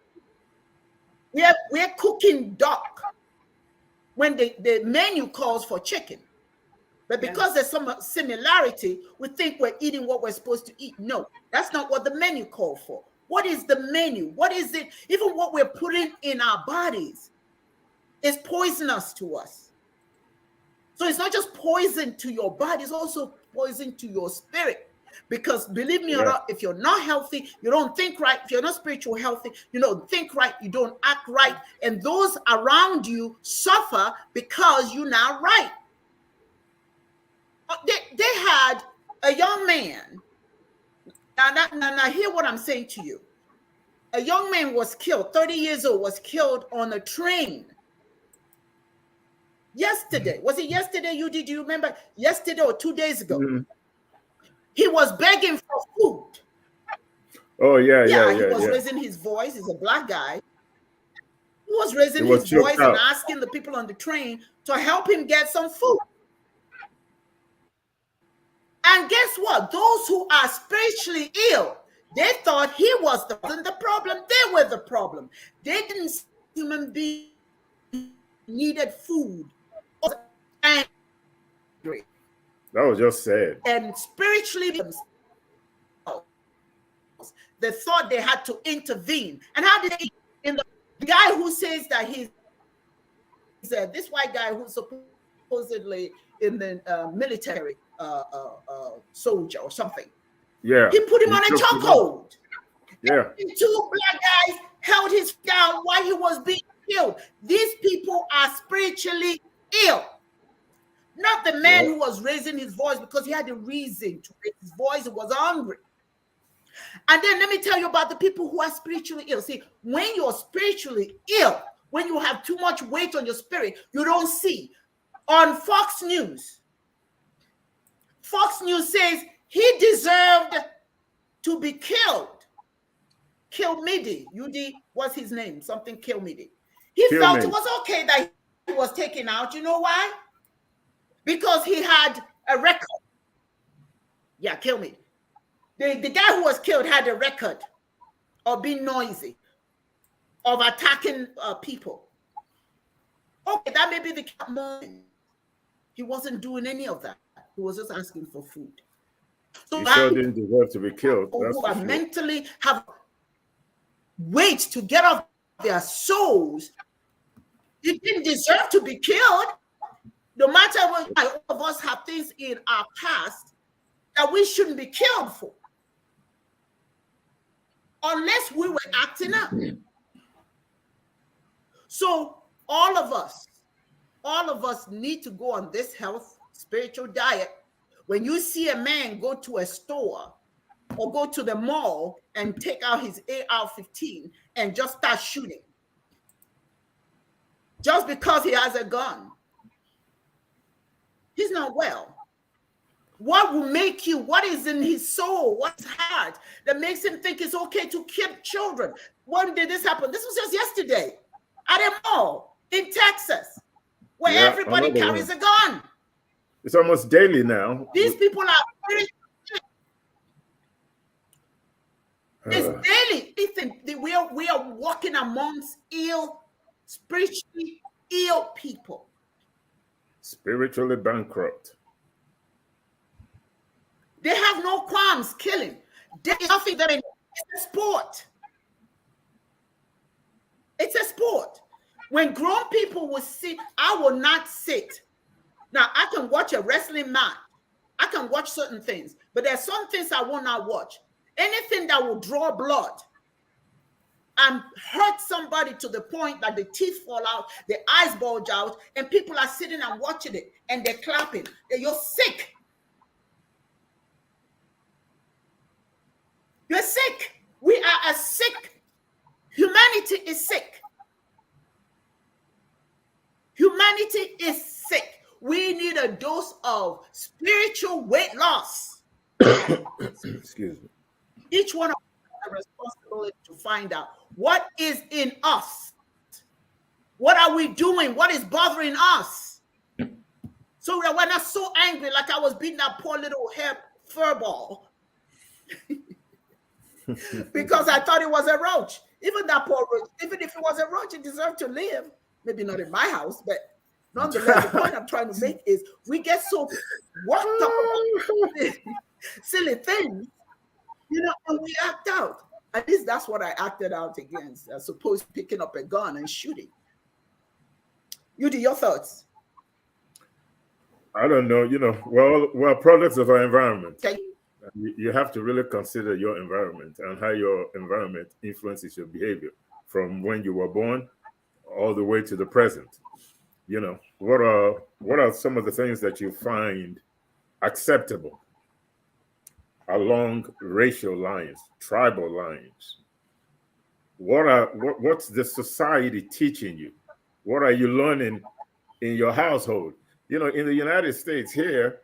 we're cooking duck when the menu calls for chicken. But because there's some similarity, we think we're eating what we're supposed to eat. No, that's not what the menu called for. What is the menu? What is it? Even what we're putting in our bodies is poisonous to us. So it's not just poison to your body, it's also poison to your spirit. Because believe me or not, if you're not healthy, you don't think right. If you're not spiritual healthy, you don't think right, you don't act right. And those around you suffer because you're not right. They had a young man. Now hear what I'm saying to you. A young man was killed, 30 years old, was killed on a train. Yesterday. Was it yesterday? Do you remember? Yesterday or 2 days ago. Mm-hmm. He was begging for food. Oh yeah, yeah, He yeah, was yeah. raising his voice. He's a black guy. He was raising He was his voice choked and out. asking the people on the train to help him get some food. And guess what? Those who are spiritually ill, they thought he was the problem. They were the problem. They didn't see human being needed food. Angry. That was just sad. And spiritually, they thought they had to intervene. And how did they? In the guy who says that he's this white guy who's supposedly in the military soldier or something. Yeah. He put him on a chokehold. Yeah. And 2 black guys held his down while he was being killed. These people are spiritually ill. Not the man who was raising his voice because he had a reason to raise his voice. He was hungry. And then let me tell you about the people who are spiritually ill. See, when you're spiritually ill, when you have too much weight on your spirit, you don't see. On Fox News says he deserved to be killed. Kilmidi, UD, what's his name? Something Kilmidi. He felt it was okay that he was taken out. You know why? Because he had a record. Yeah, Kilmidi. The guy who was killed had a record of being noisy, of attacking people. Okay, that may be the moment. He wasn't doing any of that. He was just asking for food. So he sure didn't deserve to be killed. Who are mentally have weight to get off their souls. He didn't deserve to be killed. No matter what, all of us have things in our past that we shouldn't be killed for. Unless we were acting up. So all of us need to go on this health, spiritual diet. When you see a man go to a store or go to the mall and take out his AR-15 and just start shooting, just because he has a gun, he's not well. What will make you, what is in his soul, what's heart that makes him think it's okay to kill children? When did this happen? This was just yesterday at a mall in Texas where everybody carries a gun. It's almost daily now. These people are very, it's daily. Listen, we are walking amongst ill, spiritually ill people. Spiritually bankrupt. They have no qualms killing. There's nothing that it's a sport. It's a sport. When grown people will sit, I will not sit. Now, I can watch a wrestling match. I can watch certain things, but there's some things I will not watch. Anything that will draw blood and hurt somebody to the point that the teeth fall out, the eyes bulge out, and people are sitting and watching it, and they're clapping. You're sick. You're sick. We are a sick. Humanity is sick. Humanity is sick. We need a dose of spiritual weight loss. Excuse me. Each one of us has a responsibility to find out what is in us. What are we doing? What is bothering us? So that we're not so angry like I was beating that poor little fur ball. Because I thought it was a roach. Even that poor roach, even if it was a roach, it deserved to live. Maybe not in my house, but nonetheless, the point I'm trying to make is we get so worked up about silly things, and we act out. At least that's what I acted out against, as opposed to picking up a gun and shooting. Your thoughts? I don't know. We're products of our environment. Okay. You have to really consider your environment and how your environment influences your behavior from when you were born all the way to the present. What are some of the things that you find acceptable along racial lines, tribal lines? What's the society teaching you? What are you learning in your household? In the United States here,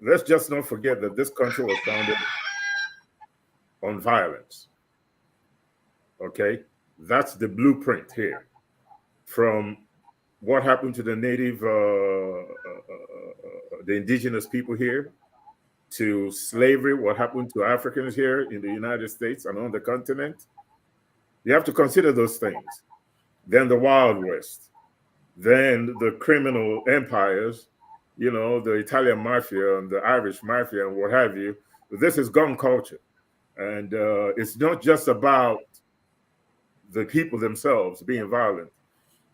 let's just not forget that this country was founded on violence. Okay, that's the blueprint here. From what happened to the native, the indigenous people here, to slavery, what happened to Africans here in the United States and on the continent. You have to consider those things. Then the Wild West, then the criminal empires, you know, the Italian mafia and the Irish mafia and what have you. This is gun culture. And it's not just about the people themselves being violent.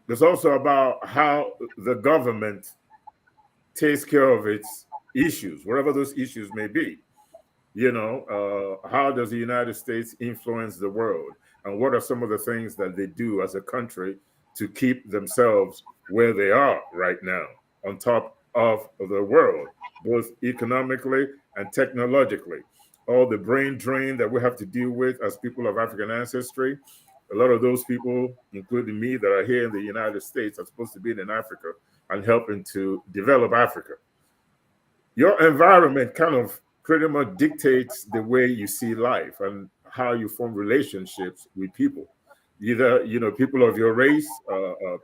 It's also about how the government takes care of its issues, whatever those issues may be. You know, how does the United States influence the world? And what are some of the things that they do as a country to keep themselves where they are right now, on top of the world, both economically and technologically? All the brain drain that we have to deal with as people of African ancestry. A lot of those people, including me, that are here in the United States, are supposed to be in Africa and helping to develop Africa. Your environment kind of pretty much dictates the way you see life and how you form relationships with people. Either, you know, people of your race,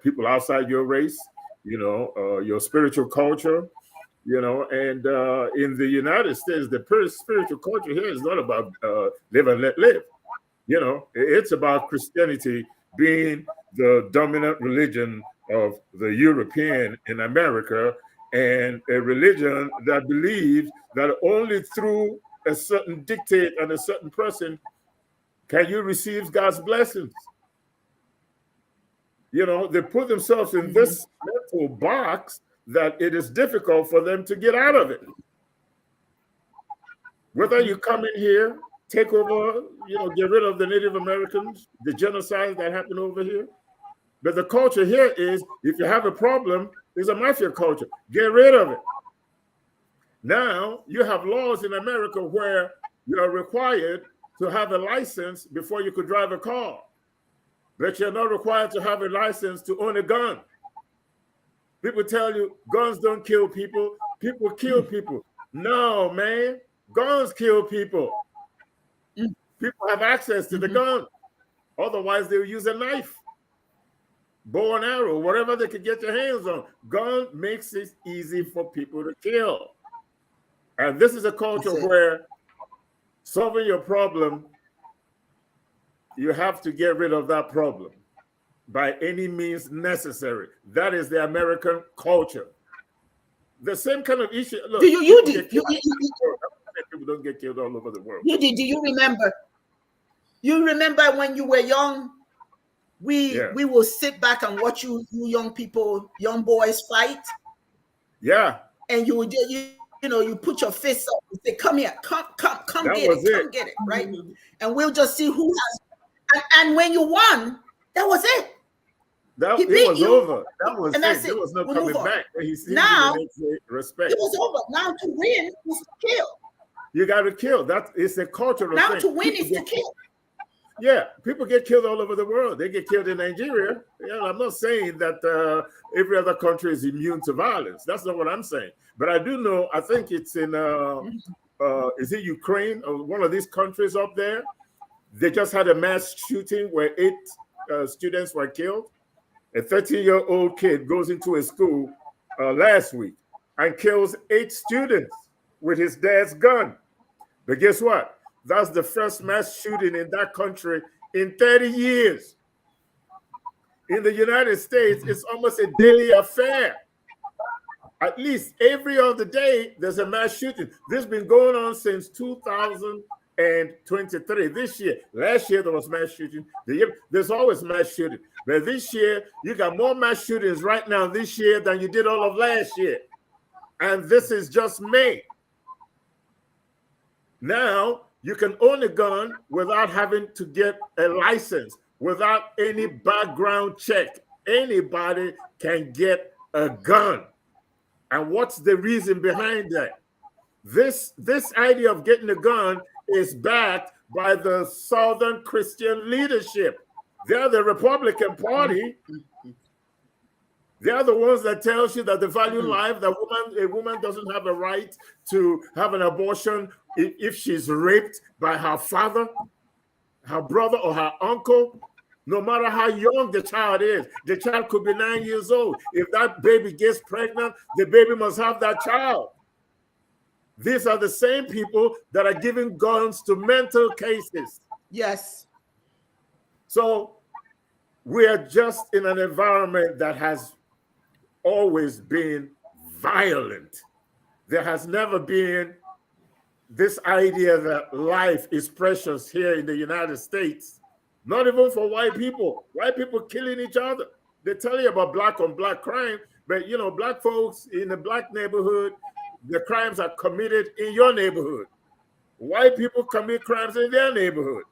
people outside your race, you know, your spiritual culture, you know, and in the United States, the spiritual culture here is not about live and let live. You know, it's about Christianity being the dominant religion of the European in America, and a religion that believes that only through a certain dictate and a certain person can you receive God's blessings. You know, they put themselves in this mental box that it is difficult for them to get out of it. Whether you come in here, take over, you know, get rid of the Native Americans, the genocide that happened over here. But the culture here is, if you have a problem, it's a mafia culture. Get rid of it. Now, you have laws in America where you are required to have a license before you could drive a car. But you're not required to have a license to own a gun. People tell you guns don't kill people. People kill people. No, man. Guns kill people. People have access to the gun. Otherwise, they'll use a knife, bow and arrow, whatever they could get their hands on. Gun makes it easy for people to kill. And this is a culture where solving your problem, you have to get rid of that problem by any means necessary. That is the American culture. The same kind of issue. Look, people don't get killed all over the world. Do you remember? You remember when you were young? We will sit back and watch you young people, young boys fight. Yeah. And you put your fists up and say, "Come here, come get it, right?" And we'll just see who has. And when you won, that was it. It was over. That was it. There was no coming back. Now, respect. It was over. Now to win is to kill. You got to kill. That is a cultural thing. Now to win is to kill. Yeah, people get killed all over the world. They get killed in Nigeria. Yeah, I'm not saying that every other country is immune to violence. That's not what I'm saying. But I do know, I think it's in, is it Ukraine or one of these countries up there? They just had a mass shooting where 8 students were killed. A 13-year-old kid goes into a school last week and kills 8 students with his dad's gun. But guess what? That's the first mass shooting in that country in 30 years. In the United States, it's almost a daily affair. At least every other day, there's a mass shooting. This has been going on since 2023. This year, last year there was mass shooting. There's always mass shooting. But this year, you got more mass shootings right now this year than you did all of last year. And this is just May. Now, you can own a gun without having to get a license, without any background check. Anybody can get a gun. And what's the reason behind that? This idea of getting a gun is backed by the Southern Christian leadership. They're the Republican Party. They are the ones that tells you that the value life, that a woman doesn't have a right to have an abortion if she's raped by her father, her brother, or her uncle. No matter how young the child is, the child could be 9 years old. If that baby gets pregnant, the baby must have that child. These are the same people that are giving guns to mental cases. Yes. So we are just in an environment that has always been violent. There has never been this idea that life is precious here in the United States. Not even for white people. White people killing each other. They tell you about black on black crime, but you know, black folks in the black neighborhood, the crimes are committed in your neighborhood. White people commit crimes in their neighborhood.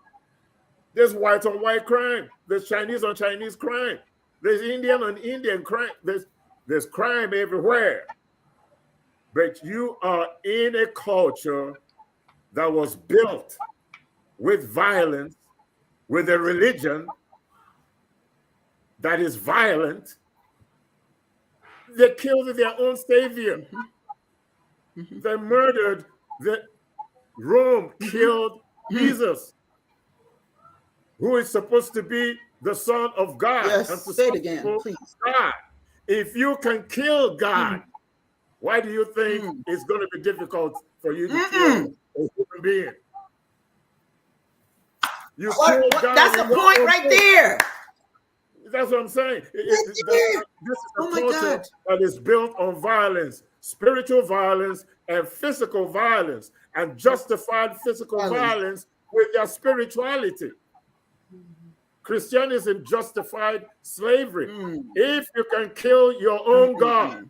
There's white on white crime. There's Chinese on Chinese crime. There's Indian on Indian crime. There's crime everywhere. But you are in a culture that was built with violence, with a religion that is violent. They killed their own savior. They murdered. Rome killed Jesus, who is supposed to be the Son of God. Yes, and to say it some again, people, please. God. If you can kill God, why do you think it's going to be difficult for you to kill a human being? You kill God. That's the point right there. That's what I'm saying. This is a culture God. that is built on violence, spiritual violence and physical violence, and justified physical violence with their spirituality. Christianity justified slavery. If you can kill your own God,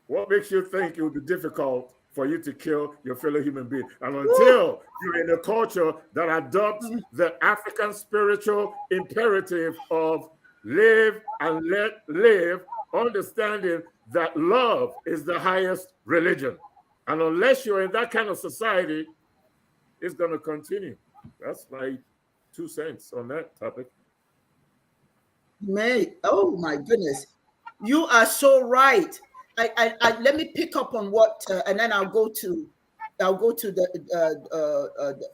what makes you think it would be difficult for you to kill your fellow human being? And until you're in a culture that adopts the African spiritual imperative of live and let live, understanding that love is the highest religion. And unless you're in that kind of society, it's going to continue. That's my 2 cents on that topic. Oh my goodness. You are so right. Let me pick up on what, and then I'll go to the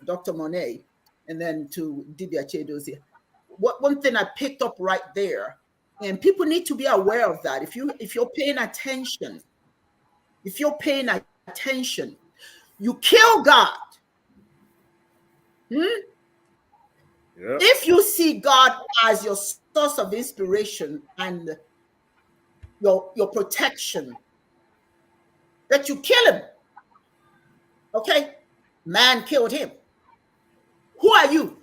Dr. Monet, and then to Dibia Chedozie. One thing I picked up right there, and people need to be aware of that. If you're paying attention, you kill God. Yep. If you see God as your source of inspiration and your protection, that you kill him. Okay? Man killed him. Who are you?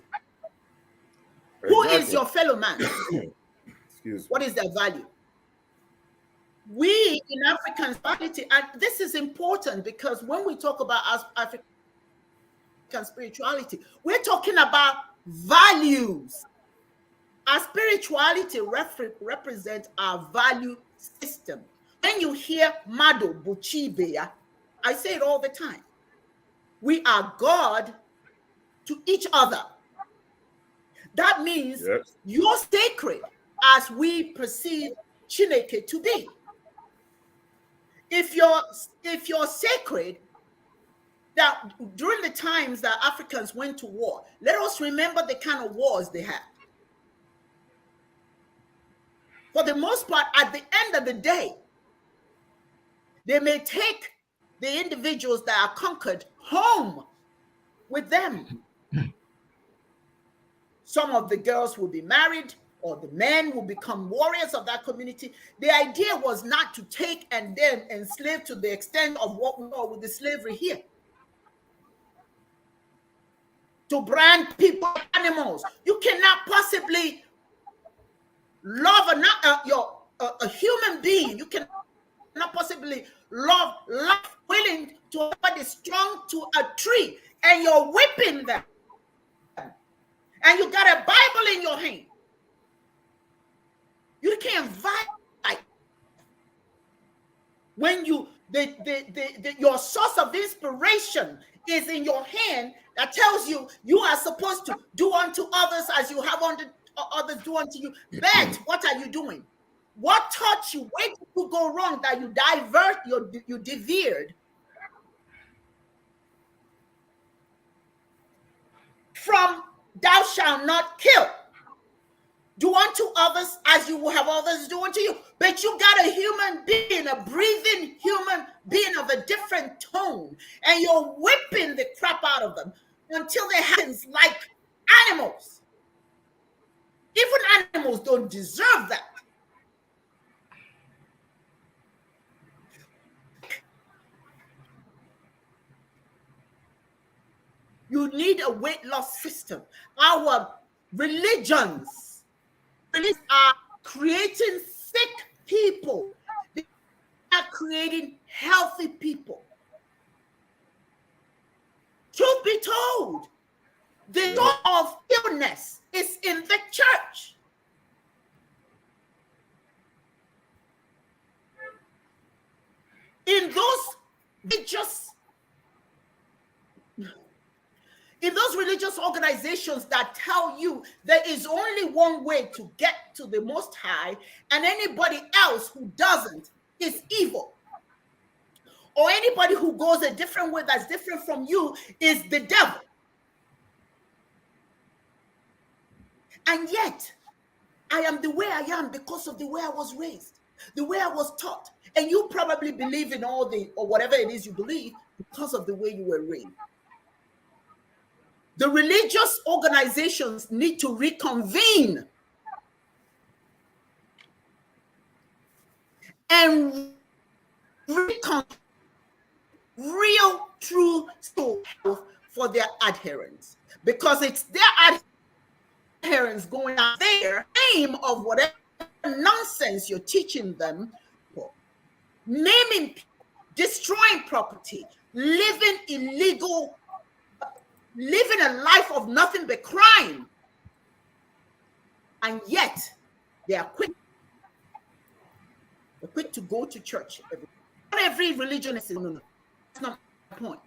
Exactly. Who is your fellow man? Excuse me. What is their value? We in African society, and this is important because when we talk about African spirituality, we're talking about values. Our spirituality represents our value system. When you hear Mado Buchibeya, I say it all the time. We are God to each other. That means you're sacred as we perceive Chineke to be. If you're sacred, that during the times that Africans went to war, let us remember the kind of wars they had. For the most part, at the end of the day, they may take the individuals that are conquered home with them. Some of the girls will be married, or the men will become warriors of that community. The idea was not to take and then enslave to the extent of what we know with the slavery here. To brand people as animals. You cannot possibly love a human being. You cannot possibly love life willing to be strong to a tree, and you're whipping them. And you got a Bible in your hand. You can't fight. When your source of inspiration is in your hand, that tells you you are supposed to do unto others as you have others do unto you. But what are you doing? What taught you? Where did you go wrong that you you deviated from thou shalt not kill? Do unto others as you will have others do unto you. But you got a human being, a breathing human being of a different tone, and you're whipping the crap out of them until they happens like animals. Even animals don't deserve that. You need a weight loss system. Our religions are creating sick people. They are creating healthy people. Truth be told, the source of illness is in the church. In those religious organizations that tell you there is only one way to get to the Most High, and anybody else who doesn't is evil, or anybody who goes a different way that's different from you is the devil. And yet, I am the way I am because of the way I was raised, the way I was taught. And you probably believe in or whatever it is you believe because of the way you were raised. The religious organizations need to reconvene and real, true soul for their adherents, because it's their adherents going out there, aim of whatever nonsense you're teaching them, naming, destroying property, living illegal, living a life of nothing but crime, and yet they are quick. They're quick to go to church. Not every religion is no. That's not my point.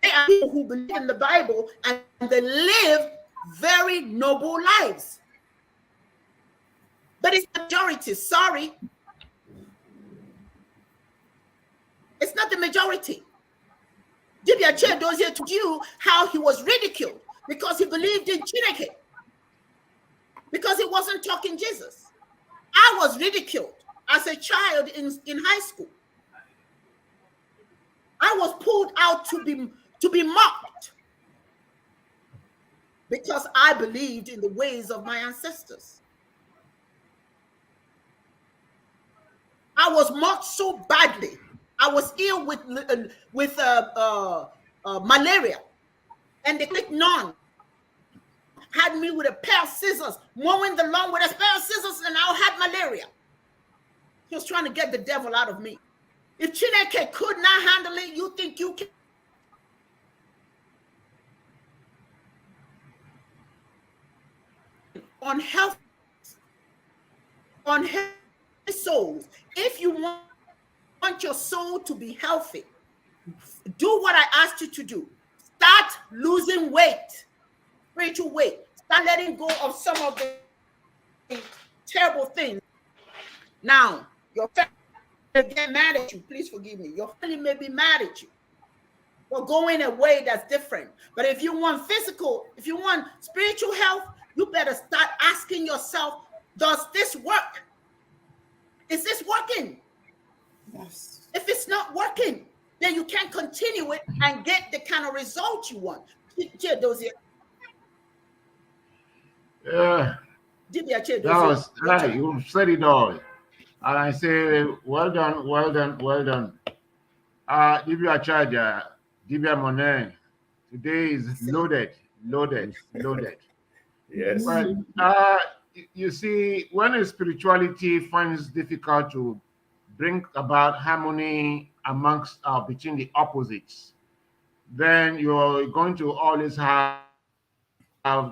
There are people who believe in the Bible and they live very noble lives. But it's the majority. Sorry. It's not the majority. Dibias Chiist told you how he was ridiculed because he believed in Chineke, because he wasn't talking Jesus. I was ridiculed as a child in high school. I was pulled out to be mocked because I believed in the ways of my ancestors. I was mocked so badly. I was ill with malaria, and the quick nun had me with a pair of scissors, mowing the lawn with a pair of scissors, and I had malaria. He was trying to get the devil out of me. If Chineke could not handle it, you think you can? On health souls, if you want your soul to be healthy, do what I asked you to do. Start losing weight, spiritual weight. Start letting go of some of the terrible things. Now, your family may get mad at you. Please forgive me. Your family may be mad at you for going a way that's different. But if you want if you want spiritual health, you better start asking yourself, does this work? Is this working? Yes. If it's not working, then you can't continue it and get the kind of result you want. Yeah, that was right. You said it all. And I say, well done, well done, well done. Dibias Chiist, Dibias Monet, today is loaded. Yes. But you see, when a spirituality finds it difficult to bring about harmony amongst between the opposites, then you're going to always have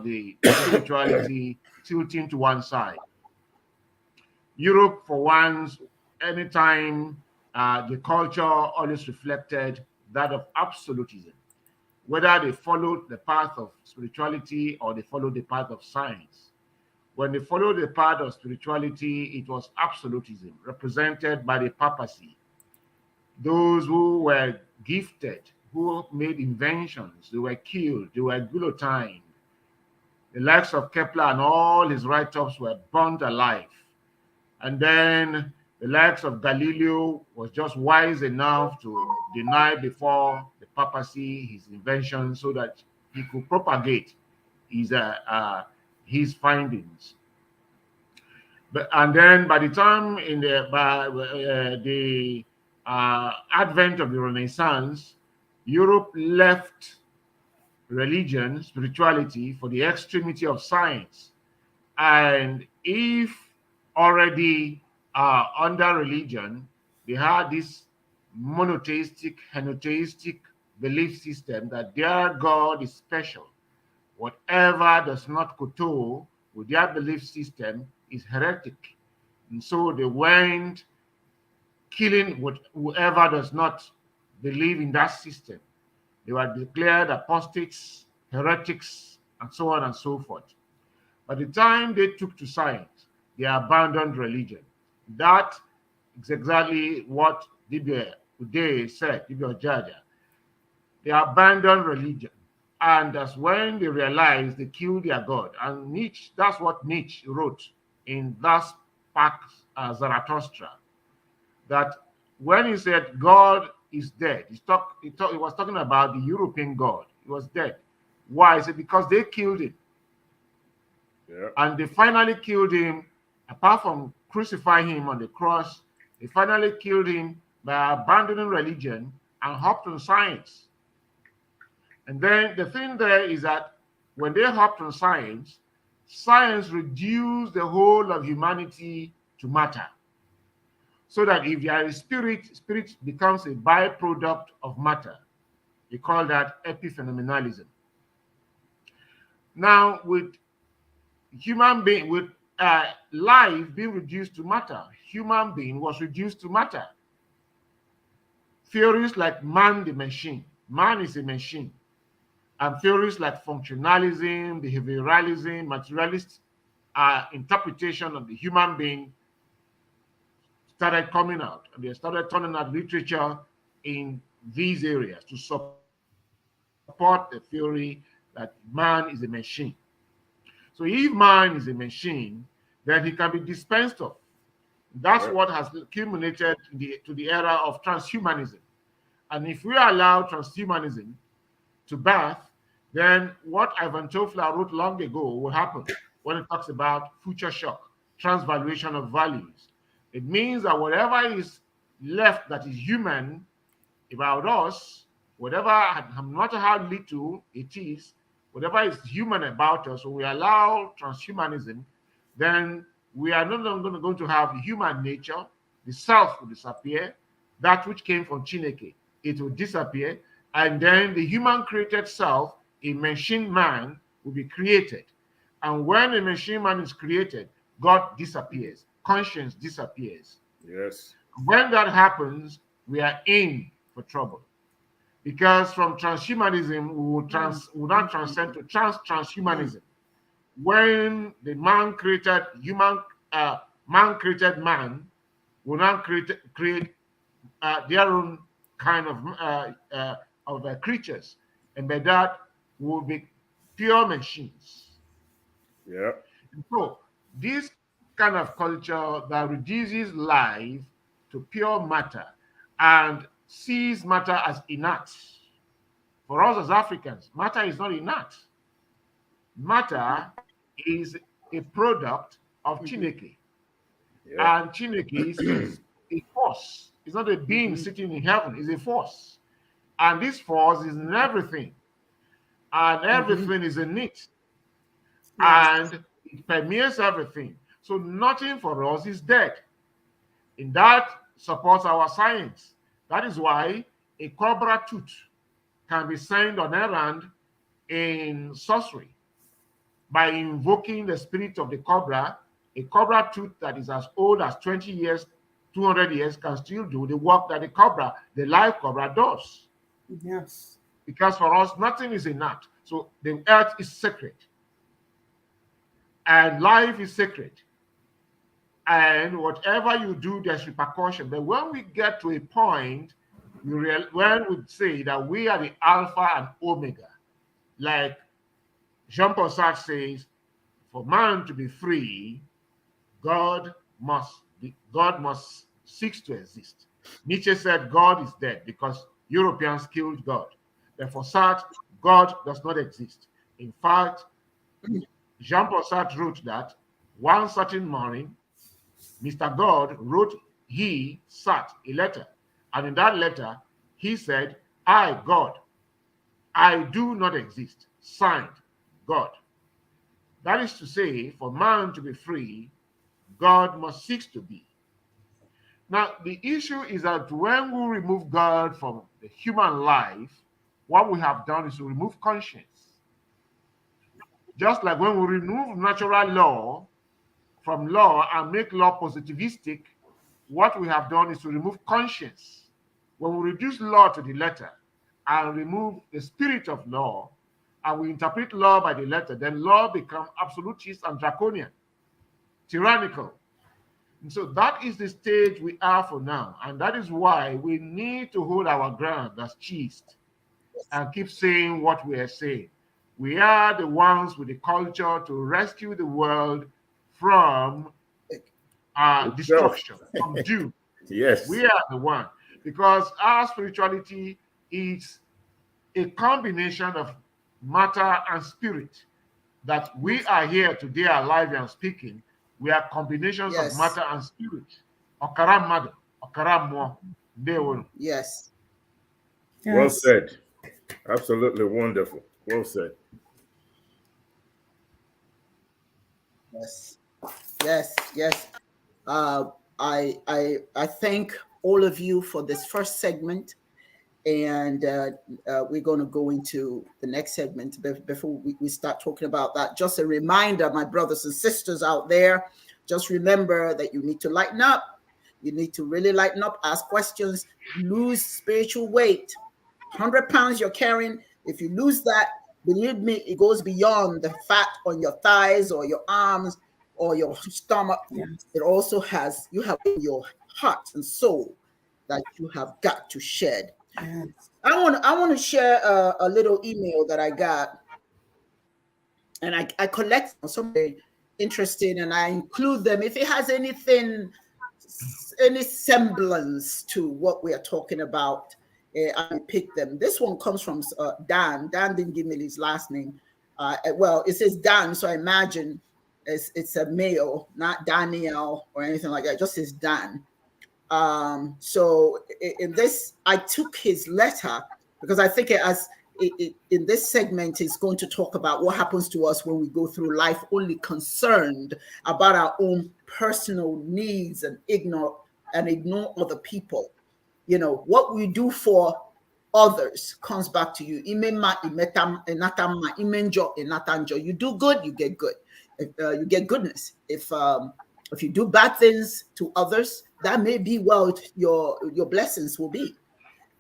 the spirituality tilting to one side. Europe, for once, anytime the culture always reflected that of absolutism, whether they followed the path of spirituality or they followed the path of science. when they followed the path of spirituality, it was absolutism, represented by the papacy. Those who were gifted, who made inventions, they were killed, they were guillotined. The likes of Kepler and all his write-ups were burnt alive. And then the likes of Galileo was just wise enough to deny before the papacy his inventions so that he could propagate his findings. And then by the time in the advent of the Renaissance, Europe left religion, spirituality, for the extremity of science. And if already under religion, they had this monotheistic, henotheistic belief system that their God is special. Whatever does not kowtow with their belief system is heretic. And so they went killing whoever does not believe in that system. They were declared apostates, heretics, and so on and so forth. By the time they took to science, they abandoned religion. That is exactly what Dibia said, Dibia Jaja. They abandoned religion. And that's when they realized they killed their God. And Nietzsche, that's what Nietzsche wrote in Das Pax Zarathustra. That when he said God is dead, he was talking about the European God. He was dead. Why? He said because they killed him. Yeah. And they finally killed him, apart from crucifying him on the cross, they finally killed him by abandoning religion and hopped on science. And then the thing there is that when they hopped on science, science reduced the whole of humanity to matter. So that if you are a spirit, spirit becomes a byproduct of matter. They call that epiphenomenalism. Now, with human being, with life being reduced to matter, human being was reduced to matter. Theories like man the machine, man is a machine, and theories like functionalism, behavioralism, materialist interpretation of the human being started coming out, and they started turning out literature in these areas to support the theory that man is a machine. So if man is a machine, then he can be dispensed of. That's what has culminated to the era of transhumanism. And if we allow transhumanism to birth, then what Ivan Toffler wrote long ago will happen when it talks about future shock, transvaluation of values. It means that whatever is left that is human about us, whatever, no matter how little it is, whatever is human about us, when we allow transhumanism, then we are no longer going to have human nature. The self will disappear. That which came from Chineke, it will disappear. And then the human created self, a machine man, will be created. And when a machine man is created, God disappears. Conscience disappears. Yes. When that happens, we are in for trouble. Because from transhumanism, we will not transcend to transhumanism. When the man created man will not create their own kind of creatures, and by that will be pure machines. Yeah. So this kind of culture that reduces life to pure matter and sees matter as inert. For us as Africans, matter is not inert. Matter is a product of Chineke. Yeah. And Chineke is a force. It's not a being sitting in heaven, it's a force. And this force is in everything. And everything is in it. And it permeates everything. So nothing for us is dead. And that supports our science. That is why a cobra tooth can be sent on errand in sorcery. By invoking the spirit of the cobra, a cobra tooth that is as old as 20 years, 200 years, can still do the work that the live cobra does. Yes. Because for us, nothing is inert. So the earth is sacred. And life is sacred. And whatever you do, there's repercussion. But when we get to a point, when we say that we are the Alpha and Omega, like Jean-Paul Sartre says, for man to be free, God must cease to exist. Nietzsche said God is dead because Europeans killed God. Therefore, Sartre, God does not exist. In fact, Jean-Paul Sartre wrote that one certain morning, Mr. God wrote Sartre a letter. And in that letter, he said, I, God, I do not exist. Signed, God. That is to say, for man to be free, God must cease to be. Now, the issue is that when we remove God from the human life, what we have done is to remove conscience. Just like when we remove natural law from law and make law positivistic, what we have done is to remove conscience. When we reduce law to the letter and remove the spirit of law, and we interpret law by the letter, then law becomes absolutist and draconian, tyrannical. And so that is the stage we are for now. And that is why we need to hold our ground as Chiist and keep saying what we are saying. We are the ones with the culture to rescue the world from destruction, from doom. Yes. We are the one. Because our spirituality is a combination of matter and spirit. That we are here today alive and speaking, we are combinations of matter and spirit. Okara madu, okara mmụọ. Yes. Well said. Absolutely wonderful. Well said. Yes. Yes. Yes. I thank all of you for this first segment, and we're going to go into the next segment. Before we start talking about that, just a reminder, my brothers and sisters out there, just remember that you need to lighten up. You need to really lighten up, ask questions, lose spiritual weight. 100 pounds you're carrying, if you lose that, believe me, it goes beyond the fat on your thighs or your arms or your stomach. Yes. It also has, you have your heart and soul that you have got to shed. Yes. I want to share a little email that I got, and I collect somebody interested, and I include them if it has anything, any semblance to what we are talking about. I picked them. This one comes from Dan. Dan didn't give me his last name. Well, it says Dan, so I imagine it's a male, not Daniel or anything like that. It just says Dan. So in this, I took his letter because I think in this segment is going to talk about what happens to us when we go through life only concerned about our own personal needs and ignore other people. You know, what we do for others comes back to you. You do good, you get good. You get goodness. If you do bad things to others, that may be what your blessings will be.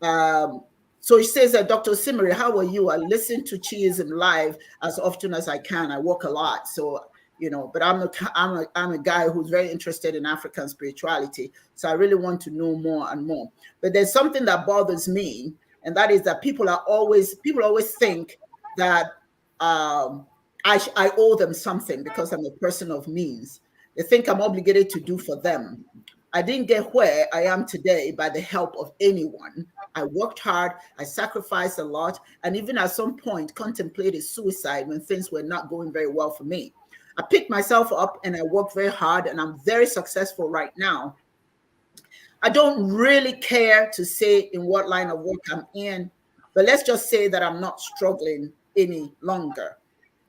So he says that, Dr. Simmery, how are you? I listen to Chiism live as often as I can. I work a lot, so you know. But I'm a guy who's very interested in African spirituality, so I really want to know more and more. But there's something that bothers me, and that is that people always think that I owe them something because I'm a person of means. They think I'm obligated to do for them. I didn't get where I am today by the help of anyone. I worked hard, I sacrificed a lot, and even at some point contemplated suicide when things were not going very well for me. I picked myself up and I worked very hard, and I'm very successful right now. I don't really care to say in what line of work I'm in, but let's just say that I'm not struggling any longer.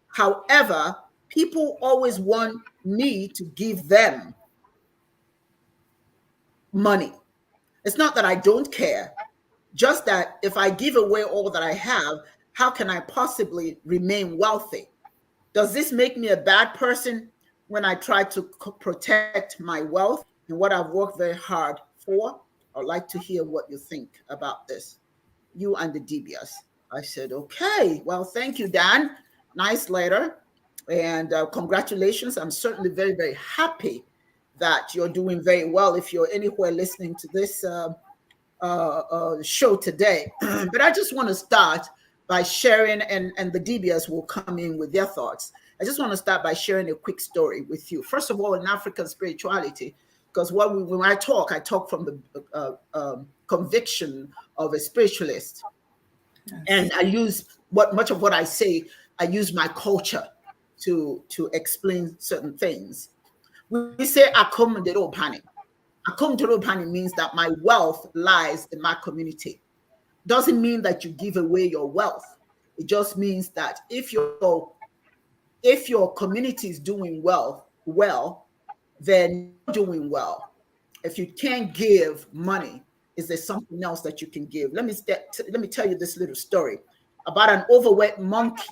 However, people always want me to give them money. It's not that I don't care, just that if I give away all that I have, how can I possibly remain wealthy? Does this make me a bad person when I try to protect my wealth and what I've worked very hard for? I'd like to hear what you think about this. You and the Dibias. I said, okay, well, thank you, Dan. Nice letter. And congratulations. I'm certainly very, very happy that you're doing very well if you're anywhere listening to this show today. But I just want to start by sharing, and the Dibias will come in with their thoughts. I just want to start by sharing a quick story with you. First of all, in African spirituality, because when I talk from the conviction of a spiritualist. Yes. And I use much of what I say, I use my culture to explain certain things. We say akum deropani. Akum deropani means that my wealth lies in my community. Doesn't mean that you give away your wealth. It just means that if your community is doing well, then you're doing well. If you can't give money, is there something else that you can give? Let me tell you this little story about an overweight monkey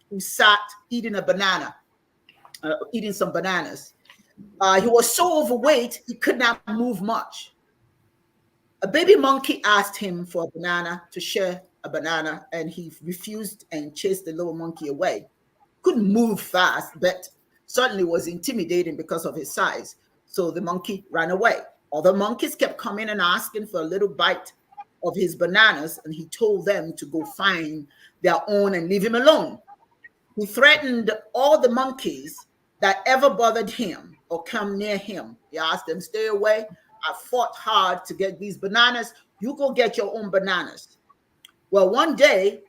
who sat eating a banana, eating some bananas. He was so overweight, he could not move much. A baby monkey asked him for a banana, to share a banana, and he refused and chased the little monkey away. Couldn't move fast, but certainly was intimidating because of his size. So the monkey ran away. Other monkeys kept coming and asking for a little bite of his bananas, and he told them to go find their own and leave him alone. He threatened all the monkeys that ever bothered him or come near him. He asked them, stay away. I fought hard to get these bananas. You go get your own bananas. Well, one day,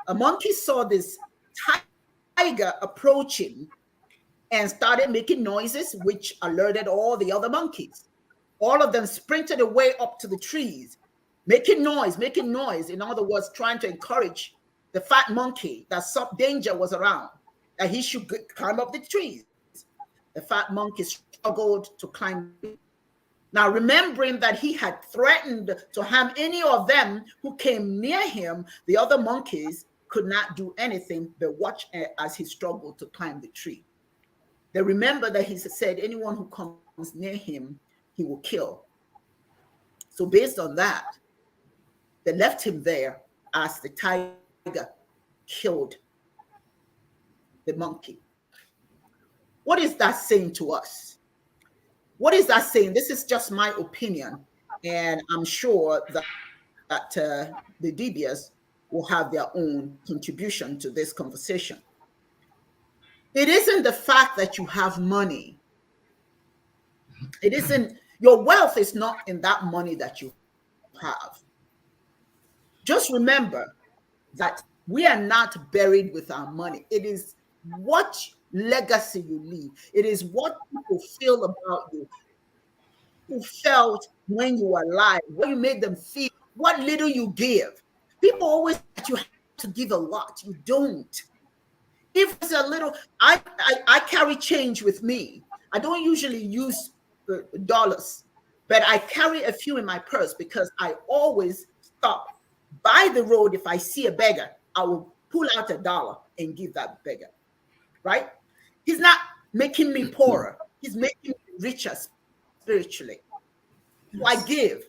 a monkey saw this tiger approaching and started making noises, which alerted all the other monkeys. All of them sprinted away up to the trees, making noise. In other words, trying to encourage the fat monkey that some danger was around, that he should climb up the trees. The fat monkey struggled to climb. Now, remembering that he had threatened to harm any of them who came near him, the other monkeys could not do anything but watch as he struggled to climb the tree. They remember that he said, anyone who comes near him, he will kill. So based on that, they left him there as the tiger killed the monkey. What is that saying to us? What is that saying? This is just my opinion, and I'm sure that the Dibias will have their own contribution to this conversation. It isn't the fact that you have money. It isn't, your wealth is not in that money that you have. Just remember that we are not buried with our money. It is what legacy you leave. It is what people feel about you, who felt when you were alive, what you made them feel, what little you give. People always think you have to give a lot. You don't. If it's a little, I carry change with me. I don't usually use dollars, but I carry a few in my purse because I always stop by the road. If I see a beggar, I will pull out $1 and give that beggar, right? He's not making me poorer. He's making me richer spiritually. So I give,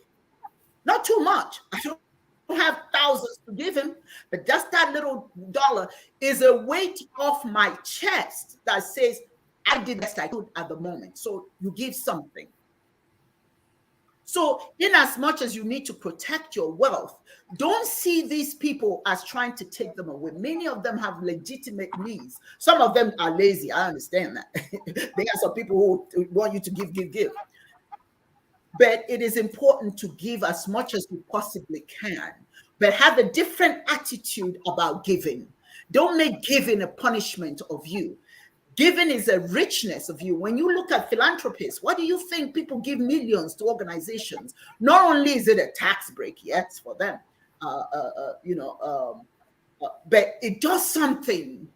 not too much. I don't have thousands to give him, but just that little $1 is a weight off my chest that says, I did the best I could at the moment. So you give something. So in as much as you need to protect your wealth, don't see these people as trying to take them away. Many of them have legitimate needs. Some of them are lazy. I understand that. There are some people who want you to give. But it is important to give as much as you possibly can, but have a different attitude about giving. Don't make giving a punishment of you. Giving is a richness of you. When you look at philanthropists, what do you think people give millions to organizations? Not only is it a tax break, yes, for them, but it does something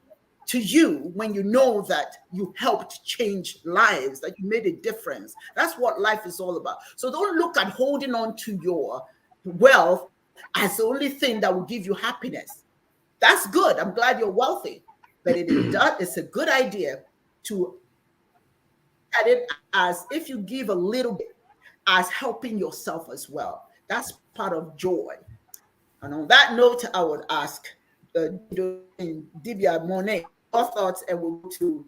to you when you know that you helped change lives, that you made a difference. That's what life is all about. So don't look at holding on to your wealth as the only thing that will give you happiness. That's good. I'm glad you're wealthy. But it's a good idea to add it as, if you give a little bit, as helping yourself as well. That's part of joy. And on that note, I would ask Dibia Monet Your thoughts, and we'll go to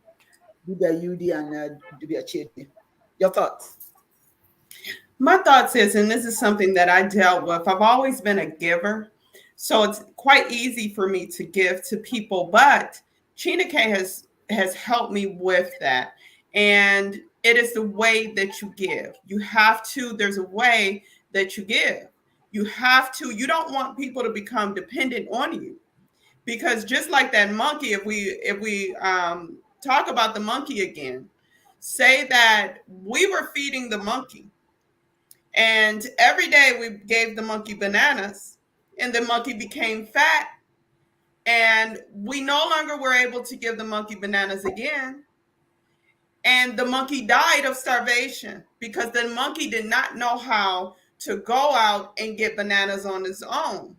Dibia Yudi and Dibia Chiist. Your thoughts. My thoughts is, and this is something that I dealt with, I've always been a giver. So it's quite easy for me to give to people, but Chineke has helped me with that. And it is the way that you give. You have to, there's a way that you give. You have to, you don't want people to become dependent on you. Because just like that monkey, if we talk about the monkey again, say that we were feeding the monkey. And every day we gave the monkey bananas, and the monkey became fat. And we no longer were able to give the monkey bananas again. And the monkey died of starvation because the monkey did not know how to go out and get bananas on his own.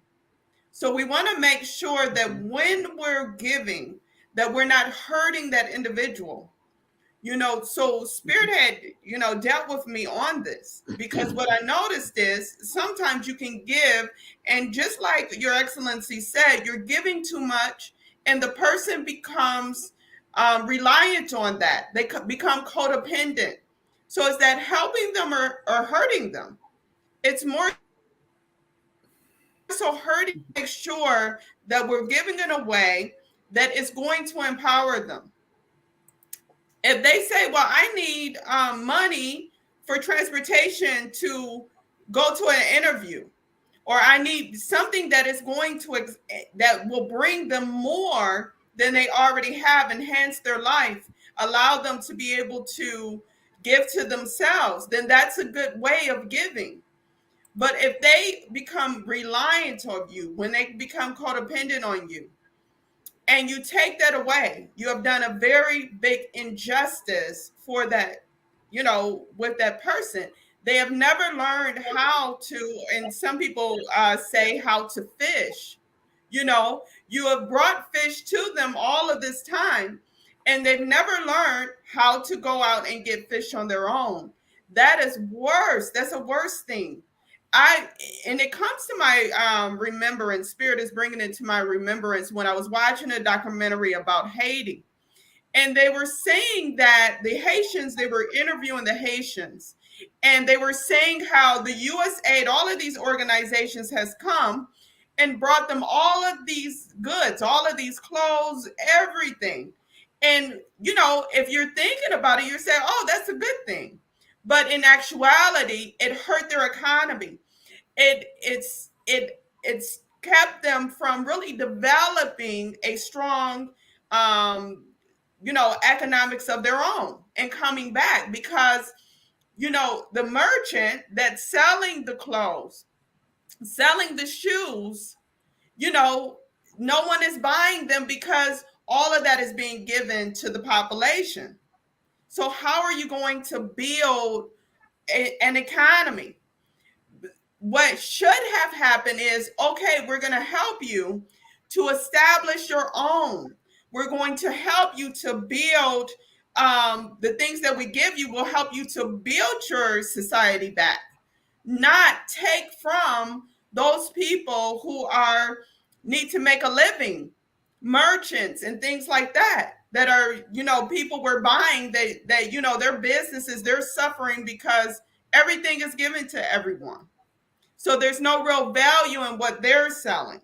So we want to make sure that when we're giving, that we're not hurting that individual. You know, so Spirit had, you know, dealt with me on this, because what I noticed is sometimes you can give, and just like Your Excellency said, you're giving too much and the person becomes reliant on that. They become codependent. So is that helping them or hurting them? It's more so hurting. Make sure that we're giving in a way that is going to empower them. If they say, well, I need money for transportation to go to an interview, or I need something that is going to, that will bring them more than they already have, enhance their life, allow them to be able to give to themselves, then that's a good way of giving. But if they become reliant on you, when they become codependent on you, and you take that away, you have done a very big injustice for that, you know, with that person. They have never learned how to, and some people say how to fish. You know, you have brought fish to them all of this time, and they've never learned how to go out and get fish on their own. That is worse. That's a worse thing. And it comes to my remembrance. Spirit is bringing it to my remembrance when I was watching a documentary about Haiti, and they were saying that the Haitians, they were interviewing the Haitians, and they were saying how the USAID, all of these organizations has come and brought them all of these goods, all of these clothes, everything. And, you know, if you're thinking about it, you're saying, oh, that's a good thing. But in actuality, it hurt their economy. It's kept them from really developing a strong, you know, economics of their own and coming back, because, you know, the merchant that's selling the clothes, selling the shoes, you know, no one is buying them because all of that is being given to the population. So how are you going to build an economy? What should have happened is, okay, we're going to help you to establish your own. We're going to help you to build the things that we give you will help you to build your society back, not take from those people who need to make a living, merchants and things like that, that are, you know, people were buying that, you know, their businesses, they're suffering because everything is given to everyone. So there's no real value in what they're selling.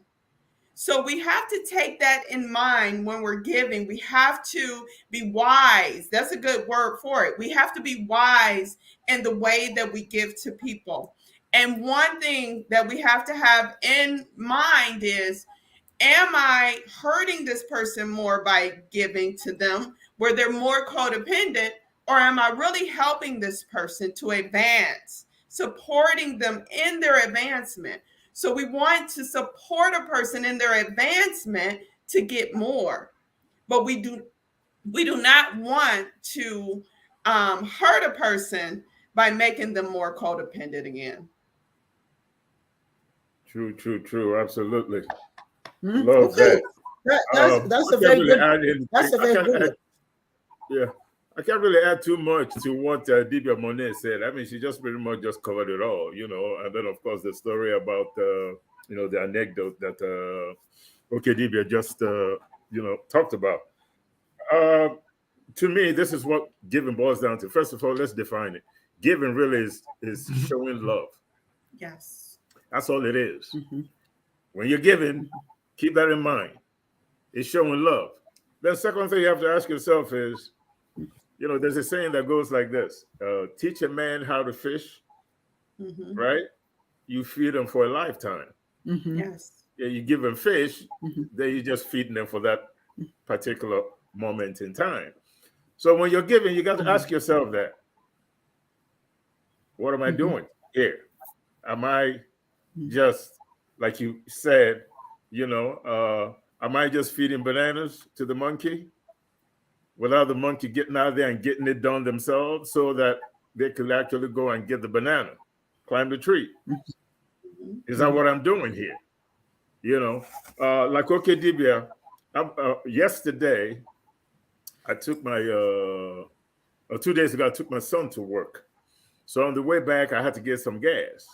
So we have to take that in mind when we're giving. We have to be wise. That's a good word for it. We have to be wise in the way that we give to people. And one thing that we have to have in mind is, am I hurting this person more by giving to them where they're more codependent, or am I really helping this person to advance, supporting them in their advancement? So we want to support a person in their advancement to get more, but we do not want to hurt a person by making them more codependent again. True. Absolutely. Mm-hmm. Love Okay. that. That's a very good. That's a very good. Yeah. I can't really add too much to what Dibia Monet said. I mean, she just pretty much just covered it all, you know. And then, of course, the story about, you know, the anecdote that Dibia just, you know, talked about. To me, this is what giving boils down to. First of all, let's define it. Giving really is showing love. Yes. That's all it is. When you're giving, keep that in mind. It's showing love. The second thing you have to ask yourself is, there's a saying that goes like this: teach a man how to fish, right? You feed him for a lifetime. Yes. Yeah, you give them fish, then you're just feeding them for that particular moment in time. So when you're giving, you got to ask yourself that. What am I doing here? Am I just, like you said, am I just feeding bananas to the monkey without the monkey getting out there and getting it done themselves so that they could actually go and get the banana, climb the tree? Is that what I'm doing here? Like Dibia, yesterday, I took my, 2 days ago, I took my son to work. So on the way back, I had to get some gas.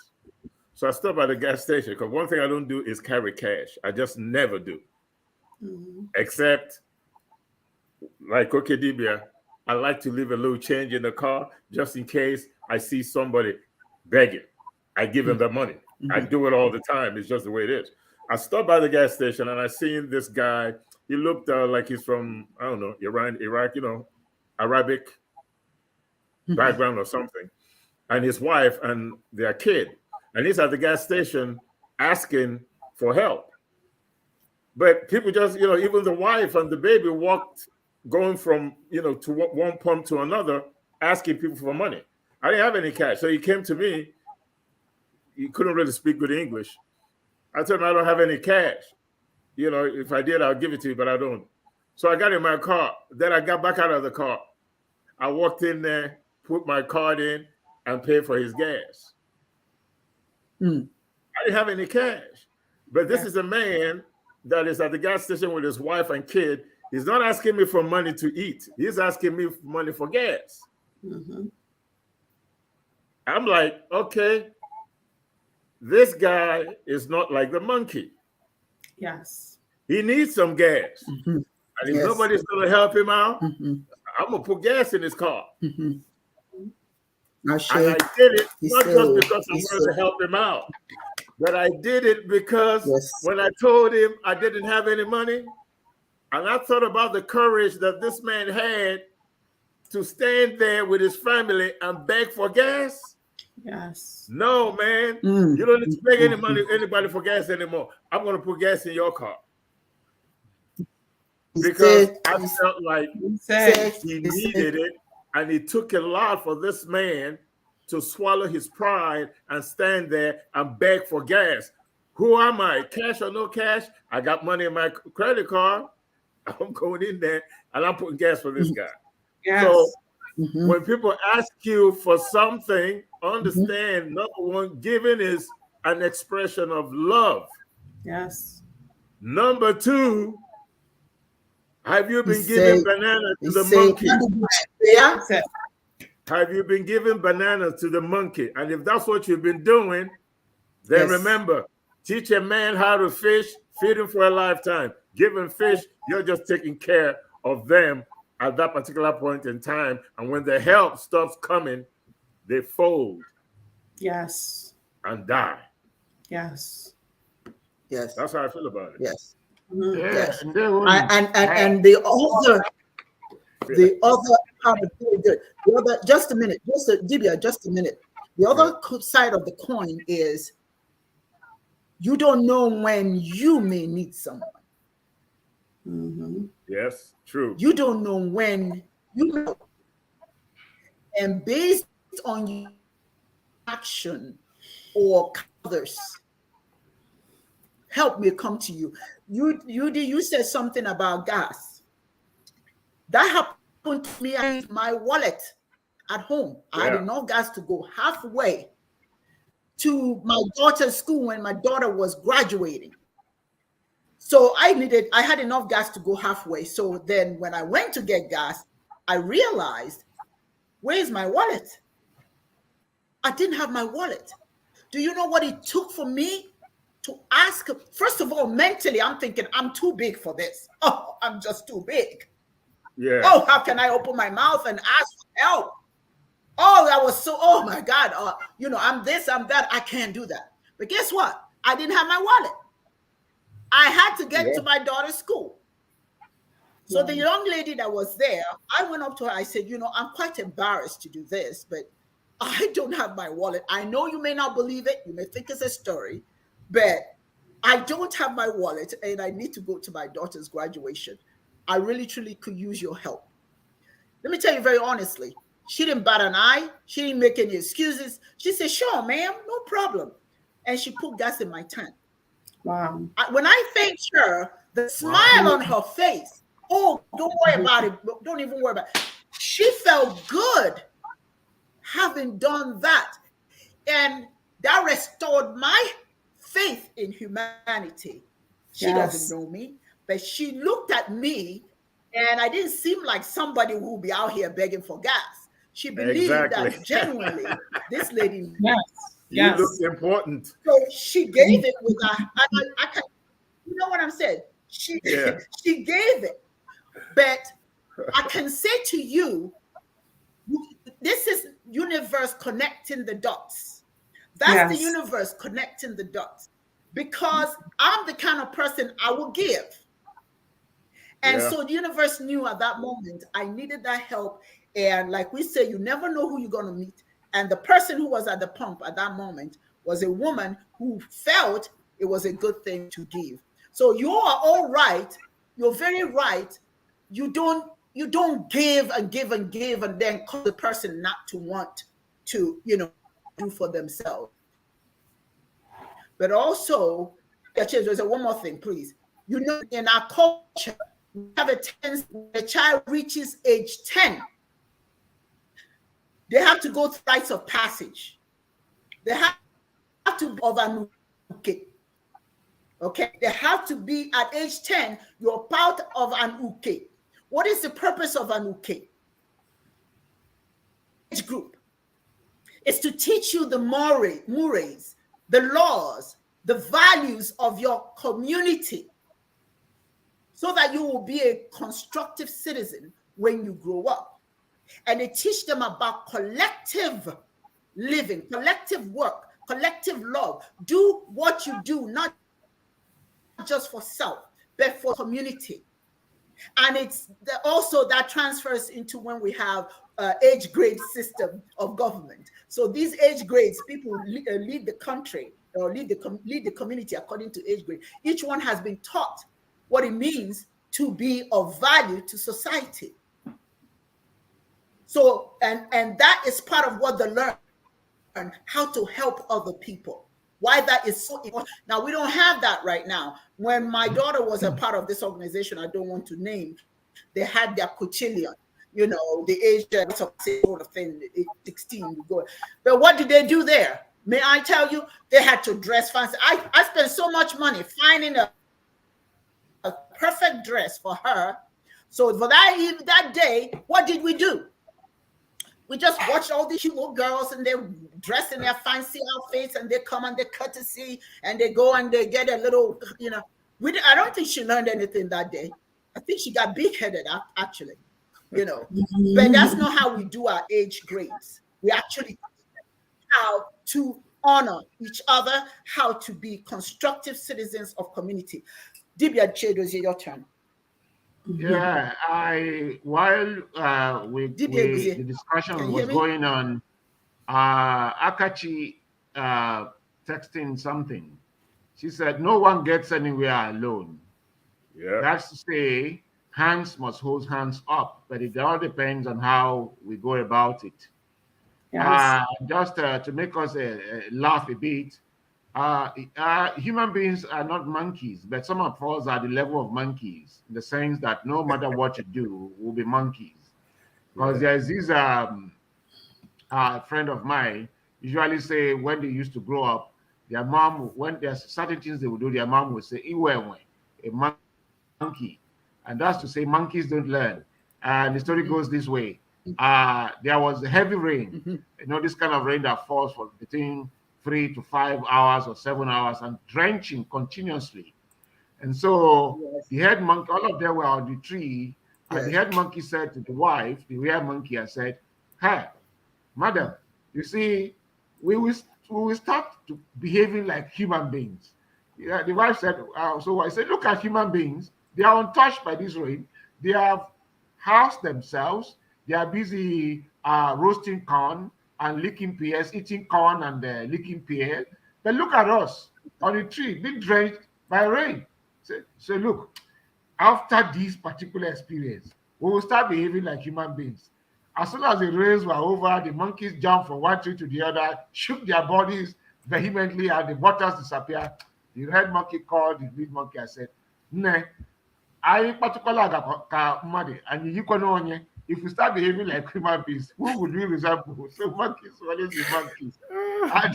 So I stopped at the gas station because one thing I don't do is carry cash. I just never do. Except, like Dibia, I like to leave a little change in the car just in case I see somebody begging. I give them the money. I do it all the time. It's just the way it is. I stopped by the gas station and I seen this guy. He looked like he's from, I don't know, Iran, Iraq, Arabic background or something. And his wife and their kid. And he's at the gas station asking for help. But people just, even the wife and the baby walked, going from, to one pump to another, asking people for money. I didn't have any cash. So he came to me. He couldn't really speak good English. I told him I don't have any cash. If I did, I'll give it to you, but I don't. So I got in my car. Then I got back out of the car. I walked in there, put my card in, and paid for his gas. I didn't have any cash. But this is a man that is at the gas station with his wife and kid. He's not asking me for money to eat. He's asking me for money for gas. I'm like, okay, this guy is not like the monkey. Yes. He needs some gas. And if nobody's going to help him out, I'm going to put gas in his car. And I did it not just because I wanted to help him out, but I did it because when I told him I didn't have any money, and I thought about the courage that this man had to stand there with his family and beg for gas. Yes. No, man, you don't need to beg anybody for gas anymore. I'm going to put gas in your car. Because I felt like he needed it. And it took a lot for this man to swallow his pride and stand there and beg for gas. Who am I? Cash or no cash? I got money in my credit card. I'm going in there and I'm putting gas for this guy. Yes. So when people ask you for something, understand, number one, giving is an expression of love. Yes. Number two, have you been giving bananas to the monkey? Have you been giving bananas to the monkey? And if that's what you've been doing, then remember, teach a man how to fish, feed him for a lifetime. Give him fish, you're just taking care of them at that particular point in time. And when the help stops coming, they fold. Yes. And die. Yes. Yes. That's how I feel about it. Yes. Yes. And the other part of the other, just a minute, Dibia, just a minute. The other side of the coin is you don't know when you may need someone. Yes, true. You don't know when you know. And based on your action or others, help may come to you. You said something about gas. That happened to me at my wallet at home. I had enough gas to go halfway to my daughter's school when my daughter was graduating. So I had enough gas to go halfway. So then when I went to get gas, I realized, where's my wallet? I didn't have my wallet. Do you know what it took for me to ask? First of all, mentally, I'm thinking, I'm too big for this. Oh, I'm just too big. Yeah. Oh, how can I open my mouth and ask for help? Oh, that was so, oh my God. I'm this, I'm that. I can't do that. But guess what? I didn't have my wallet. I had to get to my daughter's school. So the young lady that was there, I went up to her. I said, I'm quite embarrassed to do this, but I don't have my wallet. I know you may not believe it. You may think it's a story, but I don't have my wallet and I need to go to my daughter's graduation. I really, truly could use your help. Let me tell you very honestly, she didn't bat an eye. She didn't make any excuses. She said, sure, ma'am, no problem. And she put gas in my tank. Wow. When I thanked her, the smile on her face, oh, don't worry about it. Don't even worry about it. She felt good having done that. And that restored my faith in humanity. She doesn't know me, but she looked at me and I didn't seem like somebody who will be out here begging for gas. She believed that genuinely this lady. You look important. So she gave it with I can, you know what I'm saying? She gave it. But I can say to you, this is universe connecting the dots. That's the universe connecting the dots. Because I'm the kind of person I will give. And so the universe knew at that moment I needed that help. And like we say, you never know who you're going to meet. And the person who was at the pump at that moment was a woman who felt it was a good thing to give. So you are all right. You're very right. You don't give and give and give and then cause the person not to want to, do for themselves. But also, there's one more thing, please. In our culture, we have a tendency when a child reaches age 10, they have to go through rites of passage. They have to be of an uke. Okay, they have to be at age 10, you're part of an uke. What is the purpose of an uke? Age group. It's to teach you the mores, the laws, the values of your community, so that you will be a constructive citizen when you grow up. And they teach them about collective living, collective work, collective love. Do what you do, not just for self, but for community. And it's also that transfers into when we have age grade system of government. So these age grades, people lead the country or lead the community according to age grade. Each one has been taught what it means to be of value to society. So, and that is part of what they learn, how to help other people. Why that is so important. Now, we don't have that right now. When my daughter was a part of this organization, I don't want to name, they had their cotillion, the age sort of thing, 16. But what did they do there? May I tell you, they had to dress fancy. I spent so much money finding a perfect dress for her. So for that day, what did we do? We just watched all these little girls and they're dressed in their fancy outfits and they come and they courtesy and they go and they get a little, I don't think she learned anything that day. I think she got big-headed actually, But that's not how we do our age grades. We actually how to honor each other, how to be constructive citizens of community. Dibia Chedozie, your turn. Yeah, while the discussion was going on, Akachi texting something. She said, "No one gets anywhere alone." Yeah, that's to say, hands must hold hands up, but it all depends on how we go about it. Yes. Just to make us laugh a bit. Human beings are not monkeys, but some of us are the level of monkeys in the sense that no matter what you do, we'll be monkeys. Because there's this friend of mine usually say when they used to grow up, their mom, when there's certain things they would do, their mom would say, "Iwewe," a monkey. And that's to say monkeys don't learn. And the story goes this way. There was heavy rain, this kind of rain that falls for between 3 to 5 hours or 7 hours and drenching continuously. And so the head monkey, all of them were on the tree And the head monkey said to the wife, the real monkey, I said, "Hey, madam, you see, we will start to behaving like human beings." Yeah, the wife said, so I said, "Look at human beings. They are untouched by this rain. They have housed themselves. They are busy roasting corn and licking pears, eating corn and licking pear. But look at us on the tree, being drenched by rain." So look, after this particular experience, we will start behaving like human beings. As soon as the rains were over, the monkeys jumped from one tree to the other, shook their bodies vehemently, and the waters disappeared. The red monkey called the lead monkey and said, "Ne, I particularly and you if we start behaving like human beings, who would we resemble?" So monkeys always be monkeys. And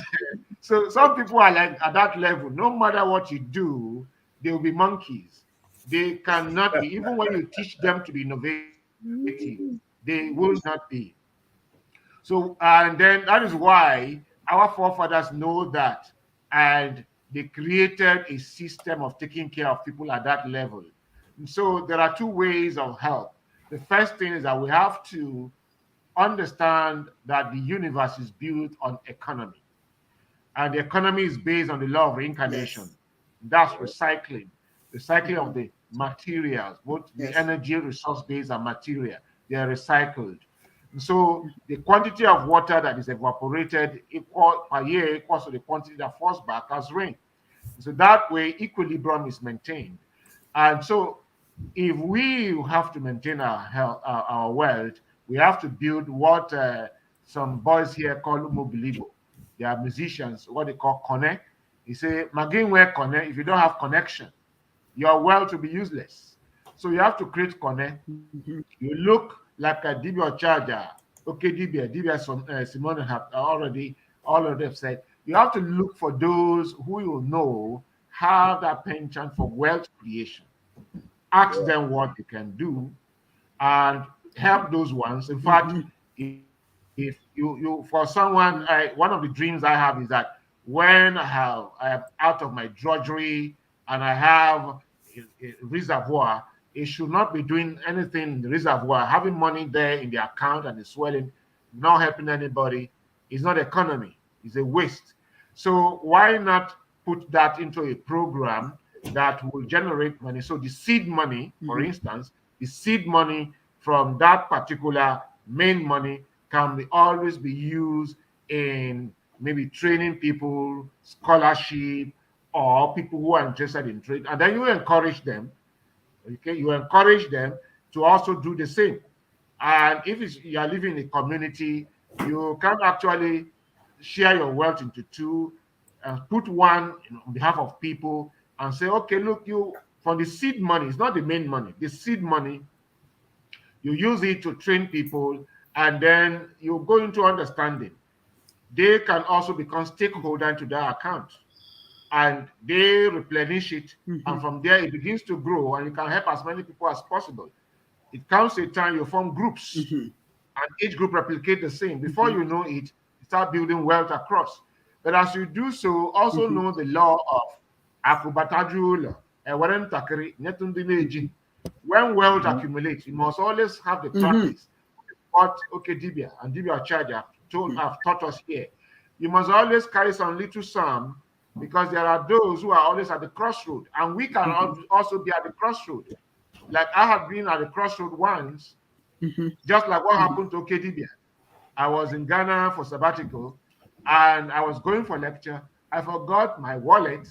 so some people are like at that level. No matter what you do, they will be monkeys. They cannot be, even when you teach them to be innovative, they will not be. So, and then that is why our forefathers know that, and they created a system of taking care of people at that level. And so there are two ways of help. The first thing is that we have to understand that the universe is built on economy, and the economy is based on the law of reincarnation. That's recycling, recycling of the materials, both the energy, resource base, and material. They are recycled. And so the quantity of water that is evaporated per year equals to the quantity that falls back as rain. So that way, equilibrium is maintained. And so if we have to maintain our health, our wealth, we have to build what some boys here call mobilibo. They are musicians, what they call connect. He say, "Magin where connect, if you don't have connection, your wealth will be useless." So you have to create connect. You look like a Dibia charger. Okay, Dibia, Simone have already, all of them said, you have to look for those who you know have that penchant for wealth creation. Ask them what they can do and help those ones. In fact, if you for someone, one of the dreams I have is that when I am out of my drudgery and I have a reservoir, it should not be doing anything in the reservoir. Having money there in the account and it's swelling, not helping anybody, is not economy. It's a waste. So why not put that into a program that will generate money? So the seed money, for instance, the seed money from that particular main money can always be used in maybe training people, scholarship, or people who are interested in trade. And then you encourage them. Okay, you encourage them to also do the same. And if you are living in a community, you can actually share your wealth into two and put one on behalf of people and say, okay, look, you from the seed money, it's not the main money, the seed money, you use it to train people, and then you go into understanding. They can also become stakeholder into their account, and they replenish it, and from there it begins to grow, and you can help as many people as possible. It comes a time you form groups, and each group replicate the same. Before you know it, you start building wealth across. But as you do so, also know the law of akubatajula. When wealth accumulates, you must always have the practice. What Dibia and Dibia Charge have taught us here. You must always carry some little sum, because there are those who are always at the crossroad, and we can also be at the crossroad. Like I have been at the crossroad once, just like what happened to Dibia. I was in Ghana for sabbatical, and I was going for a lecture. I forgot my wallet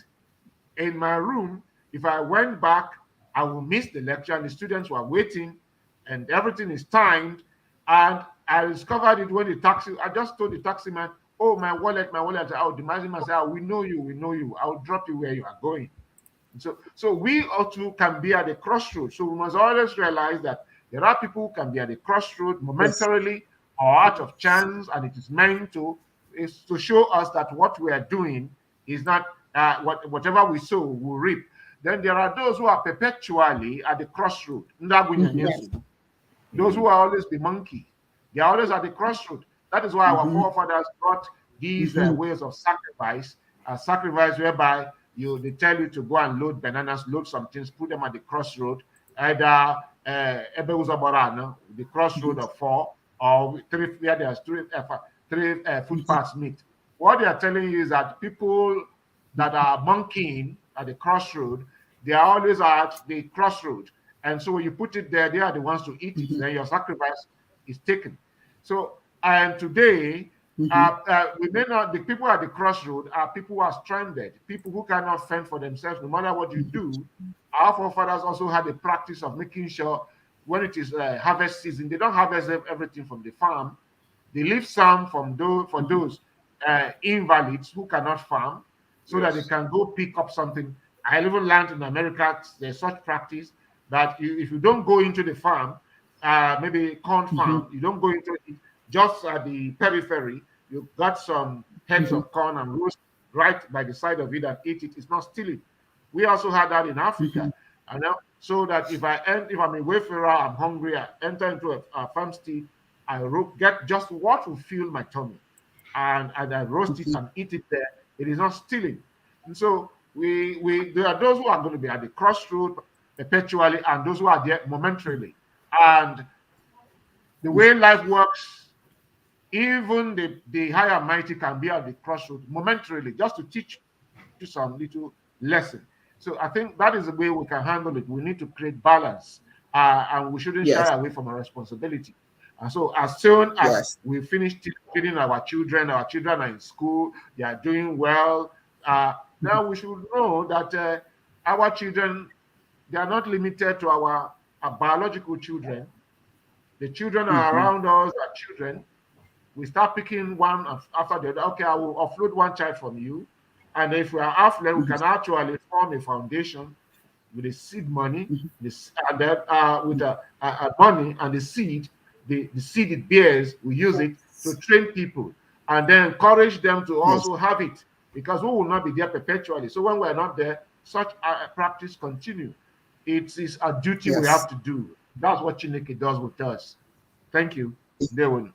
in my room. If I went back, I would miss the lecture, and the students were waiting, and everything is timed. And I discovered it when I just told the taxi man, "Oh, my wallet, my wallet." I would demand him and say, "We know you. I will drop you where you are going." So we also can be at the crossroads. So we must always realize that there are people who can be at the crossroad momentarily or out of chance, and it is meant to show us that what we are doing is not whatever we sow, we'll reap. Then there are those who are perpetually at the crossroad. Those who are always the monkey. They are always at the crossroad. That is why our forefathers brought these ways of sacrifice, whereby they tell you to go and load bananas, load some things, put them at the crossroad. Either the crossroad of 4 or 3, where there's 3 footpaths meet. What they are telling you is that people that are monkeying at the crossroad, they are always at the crossroad. And so when you put it there, they are the ones to eat it. Then your sacrifice is taken. So, and today, we may not, the people at the crossroad are people who are stranded, people who cannot fend for themselves no matter what you do. Our forefathers also had the practice of making sure when it is harvest season, they don't harvest everything from the farm. They leave some for those invalids who cannot farm, so that they can go pick up something. I even learned in America there's such practice that if you don't go into the farm, maybe corn farm, you don't go into it, just at the periphery, you got some heads of corn and roast right by the side of it and eat it. It's not stealing. We also had that in Africa. And now, so that if I'm a wayfarer, I'm hungry, I enter into a farmstead, I get just what will fill my tummy, and I roast it and eat it there. It is not stealing. And so there are those who are going to be at the crossroad perpetually, and those who are there momentarily. And the way life works, even the high and mighty can be at the crossroad momentarily, just to teach you some little lesson. So I think that is the way we can handle it. We need to create balance, and we shouldn't shy away from our responsibility. And so as soon as we finish feeding our children are in school, they are doing well. Now we should know that our children, they are not limited to our biological children. The children are around us, our children. We start picking one after the other. Okay, I will offload one child from you. And if we are affluent, we can actually form a foundation with the seed money, and then with the money and the seed it bears, we use it to train people and then encourage them to also have it, because we will not be there perpetually. So when we're not there, such a practice continue. It is a duty we have to do. That's what Chineke does with us. Thank you. Good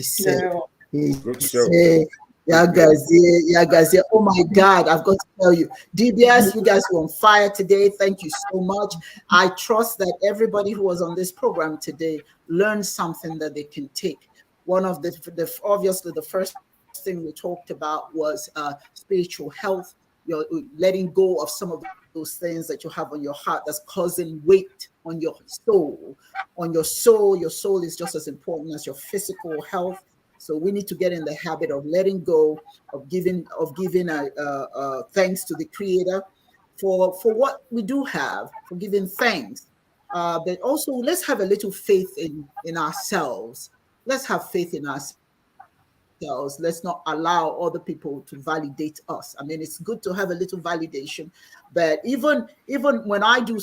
show. Yeah, guys. Oh my God, I've got to tell you, DBS, you guys were on fire today. Thank you so much. I trust that everybody who was on this program today learned something that they can take. One of obviously the first thing we talked about was spiritual health. You're letting go of some of those things that you have on your heart that's causing weight on your soul. Your soul is just as important as your physical health. So we need to get in the habit of letting go, of giving thanks to the Creator for what we do have, for giving thanks. But also, let's have a little faith in ourselves. Let's have faith in ourselves. Let's not allow other people to validate us. I mean, it's good to have a little validation, but even when I do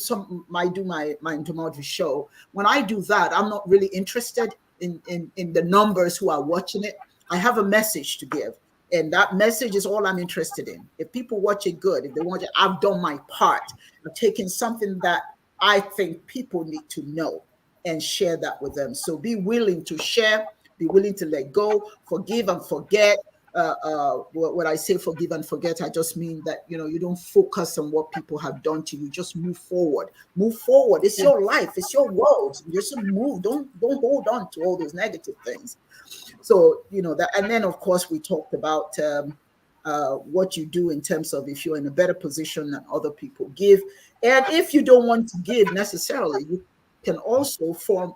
my entomology show, when I do that, I'm not really interested in the numbers who are watching it. I have a message to give, and that message is all I'm interested in. If people watch it, good. If they watch it, I've done my part. I've taken something that I think people need to know and share that with them. So be willing to share, be willing to let go, forgive and forget. When I say forgive and forget, I just mean that, you don't focus on what people have done to you. Just move forward. It's your life. It's your world. Just move. Don't hold on to all those negative things. So, that, and then of course we talked about what you do in terms of if you're in a better position than other people, give. And if you don't want to give necessarily, you can also form,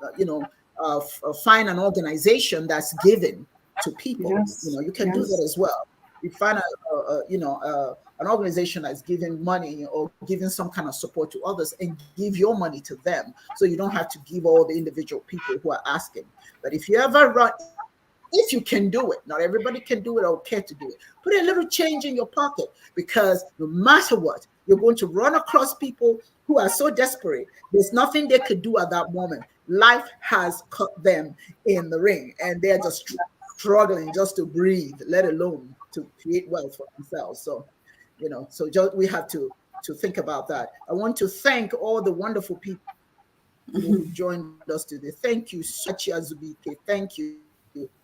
find an organization that's giving to people. You can do that as well. You find an organization that's giving money or giving some kind of support to others, and give your money to them, so you don't have to give all the individual people who are asking. But if you if you can do it, not everybody can do it or care to do it, put a little change in your pocket, because no matter what, you're going to run across people who are so desperate. There's nothing they could do at that moment. Life has caught them in the ring, and they're just struggling just to breathe, let alone to create wealth for themselves. So, we have to think about that. I want to thank all the wonderful people who joined us today. Thank you, Sachi Azubike. Thank you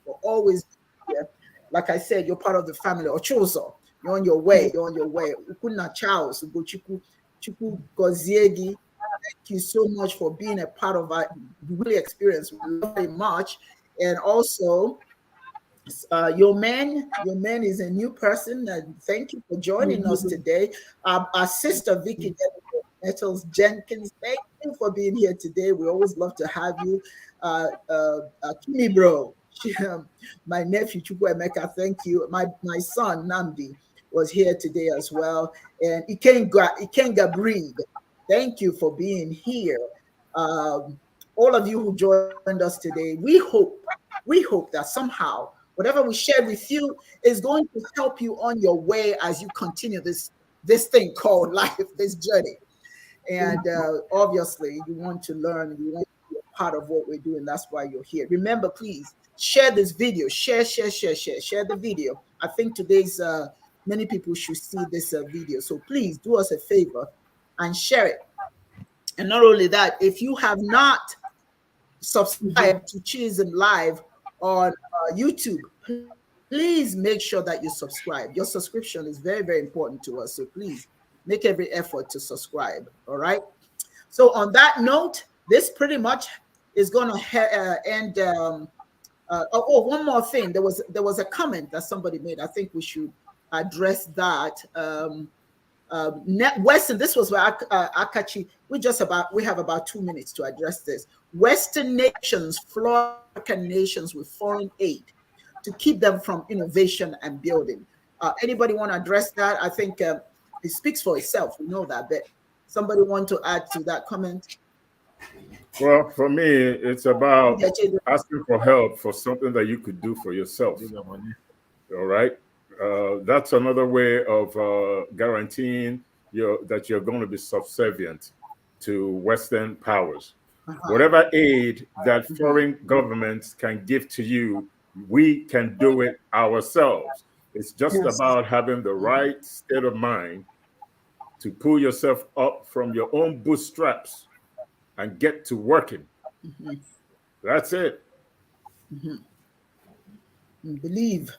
for always being here. Like I said, you're part of the family. Ochozo, you're on your way. Ukuna Charles, Chuku Goziegi, thank you so much for being a part of our really experience. We love it very much. And also, your man is a new person. Thank you for joining us today. Our sister Vicky Nettles Jenkins, thank you for being here today. We always love to have you. Kimi Bro, my nephew Chukwu Emeka, thank you. My son Namdi was here today as well. And Ikenga Breed, thank you for being here. All of you who joined us today, we hope that somehow whatever we shared with you is going to help you on your way as you continue this thing called life, this journey. And obviously, you want to learn, you want to be a part of what we're doing. That's why you're here. Remember, please share this video. Share the video. I think today's many people should see this video. So please do us a favor and share it. And not only that, if you have not subscribed to Chiist Live on YouTube, please make sure that you subscribe. Your subscription is very, very important to us. So please make every effort to subscribe. All right. So on that note, this pretty much is going to end. One more thing. There was a comment that somebody made. I think we should address that. Western, this was where Akachi, we have about 2 minutes to address this. Western nations flood African nations with foreign aid to keep them from innovation and building. Anybody want to address that? I think it speaks for itself. We know that, but somebody want to add to that comment? Well, for me, it's about asking for help for something that you could do for yourself. All right. That's another way of guaranteeing that you're going to be subservient to Western powers. Whatever aid that foreign governments can give to you, we can do it ourselves. It's just about having the right state of mind to pull yourself up from your own bootstraps and get to working. That's it. Believe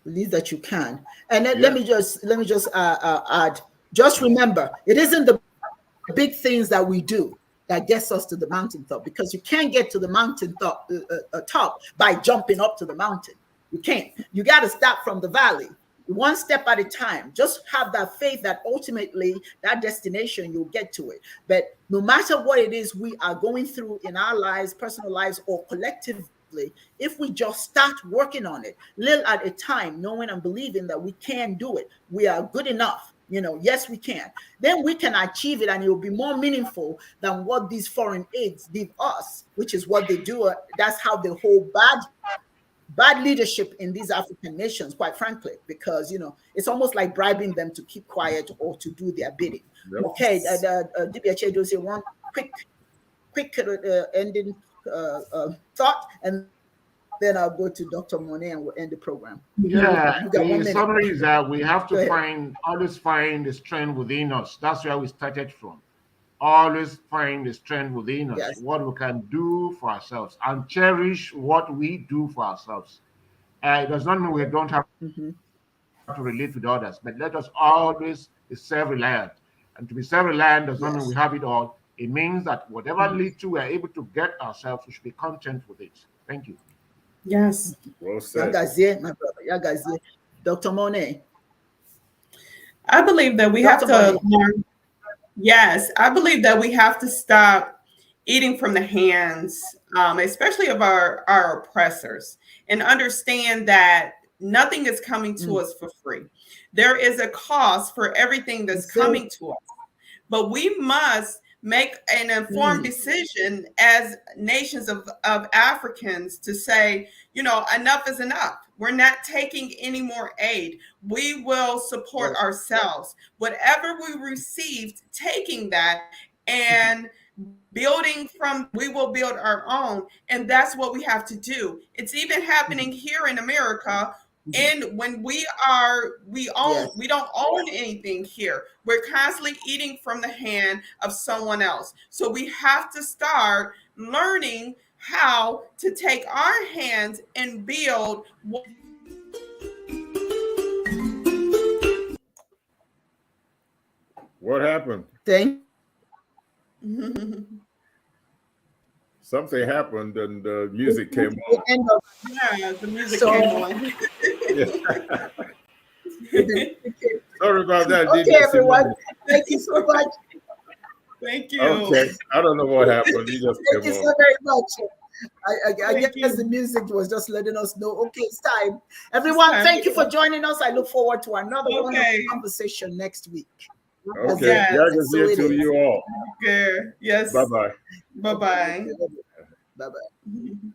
that you can. And then let me just add, just remember, it isn't the big things that we do that gets us to the mountaintop, because you can't get to the mountaintop top by jumping up to the mountain. You can't. You got to start from the valley, one step at a time. Just have that faith that ultimately that destination, you'll get to it. But no matter what it is we are going through in our lives, personal lives or collectively, if we just start working on it, little at a time, knowing and believing that we can do it, we are good enough. Yes, we can. Then we can achieve it, and it will be more meaningful than what these foreign aids give us, which is what they do. That's how they hold bad leadership in these African nations, quite frankly, because it's almost like bribing them to keep quiet or to do their bidding. Yep. Okay, Dibias does here one quick ending thought, and then I'll go to Dr. Monet and we'll end the program. Yeah, the summary is that we have to always find the strength within us. That's where we started from. Always find the strength within us, what we can do for ourselves, and cherish what we do for ourselves. It does not mean we don't have to relate with others, but let us always be self-reliant. And to be self-reliant does not mean we have it all. It means that whatever little we are able to get ourselves, we should be content with it. Thank you. Yes. Well said. Yagazie, my brother. Yagazie. Dr. Monet. I believe that we have to learn. Yes, I believe that we have to stop eating from the hands, especially of our oppressors, and understand that nothing is coming to us for free. There is a cost for everything that's coming to us, but we must make an informed decision as nations of Africans to say, enough is enough. We're not taking any more aid. We will support ourselves. Whatever we received, taking that and building from, we will build our own. And that's what we have to do. It's even happening here in America. And when we don't own anything here. We're constantly eating from the hand of someone else. So we have to start learning how to take our hands and build. What happened? Thank Something happened and the music came The on. end of Yeah, the music So- came on. Sorry about that. Okay, DJ everyone. Thank you so much. Thank you. Okay, I don't know what happened. You just Thank came you on. so very much. I Thank guess you. the music was just letting us know, okay, it's time. Everyone, time thank to you for go. joining us. I look forward to another Okay. wonderful conversation next week. Okay, Yes. God is here So it to is. you all. Good. Yes. Bye-bye. Bye-bye. Bye-bye.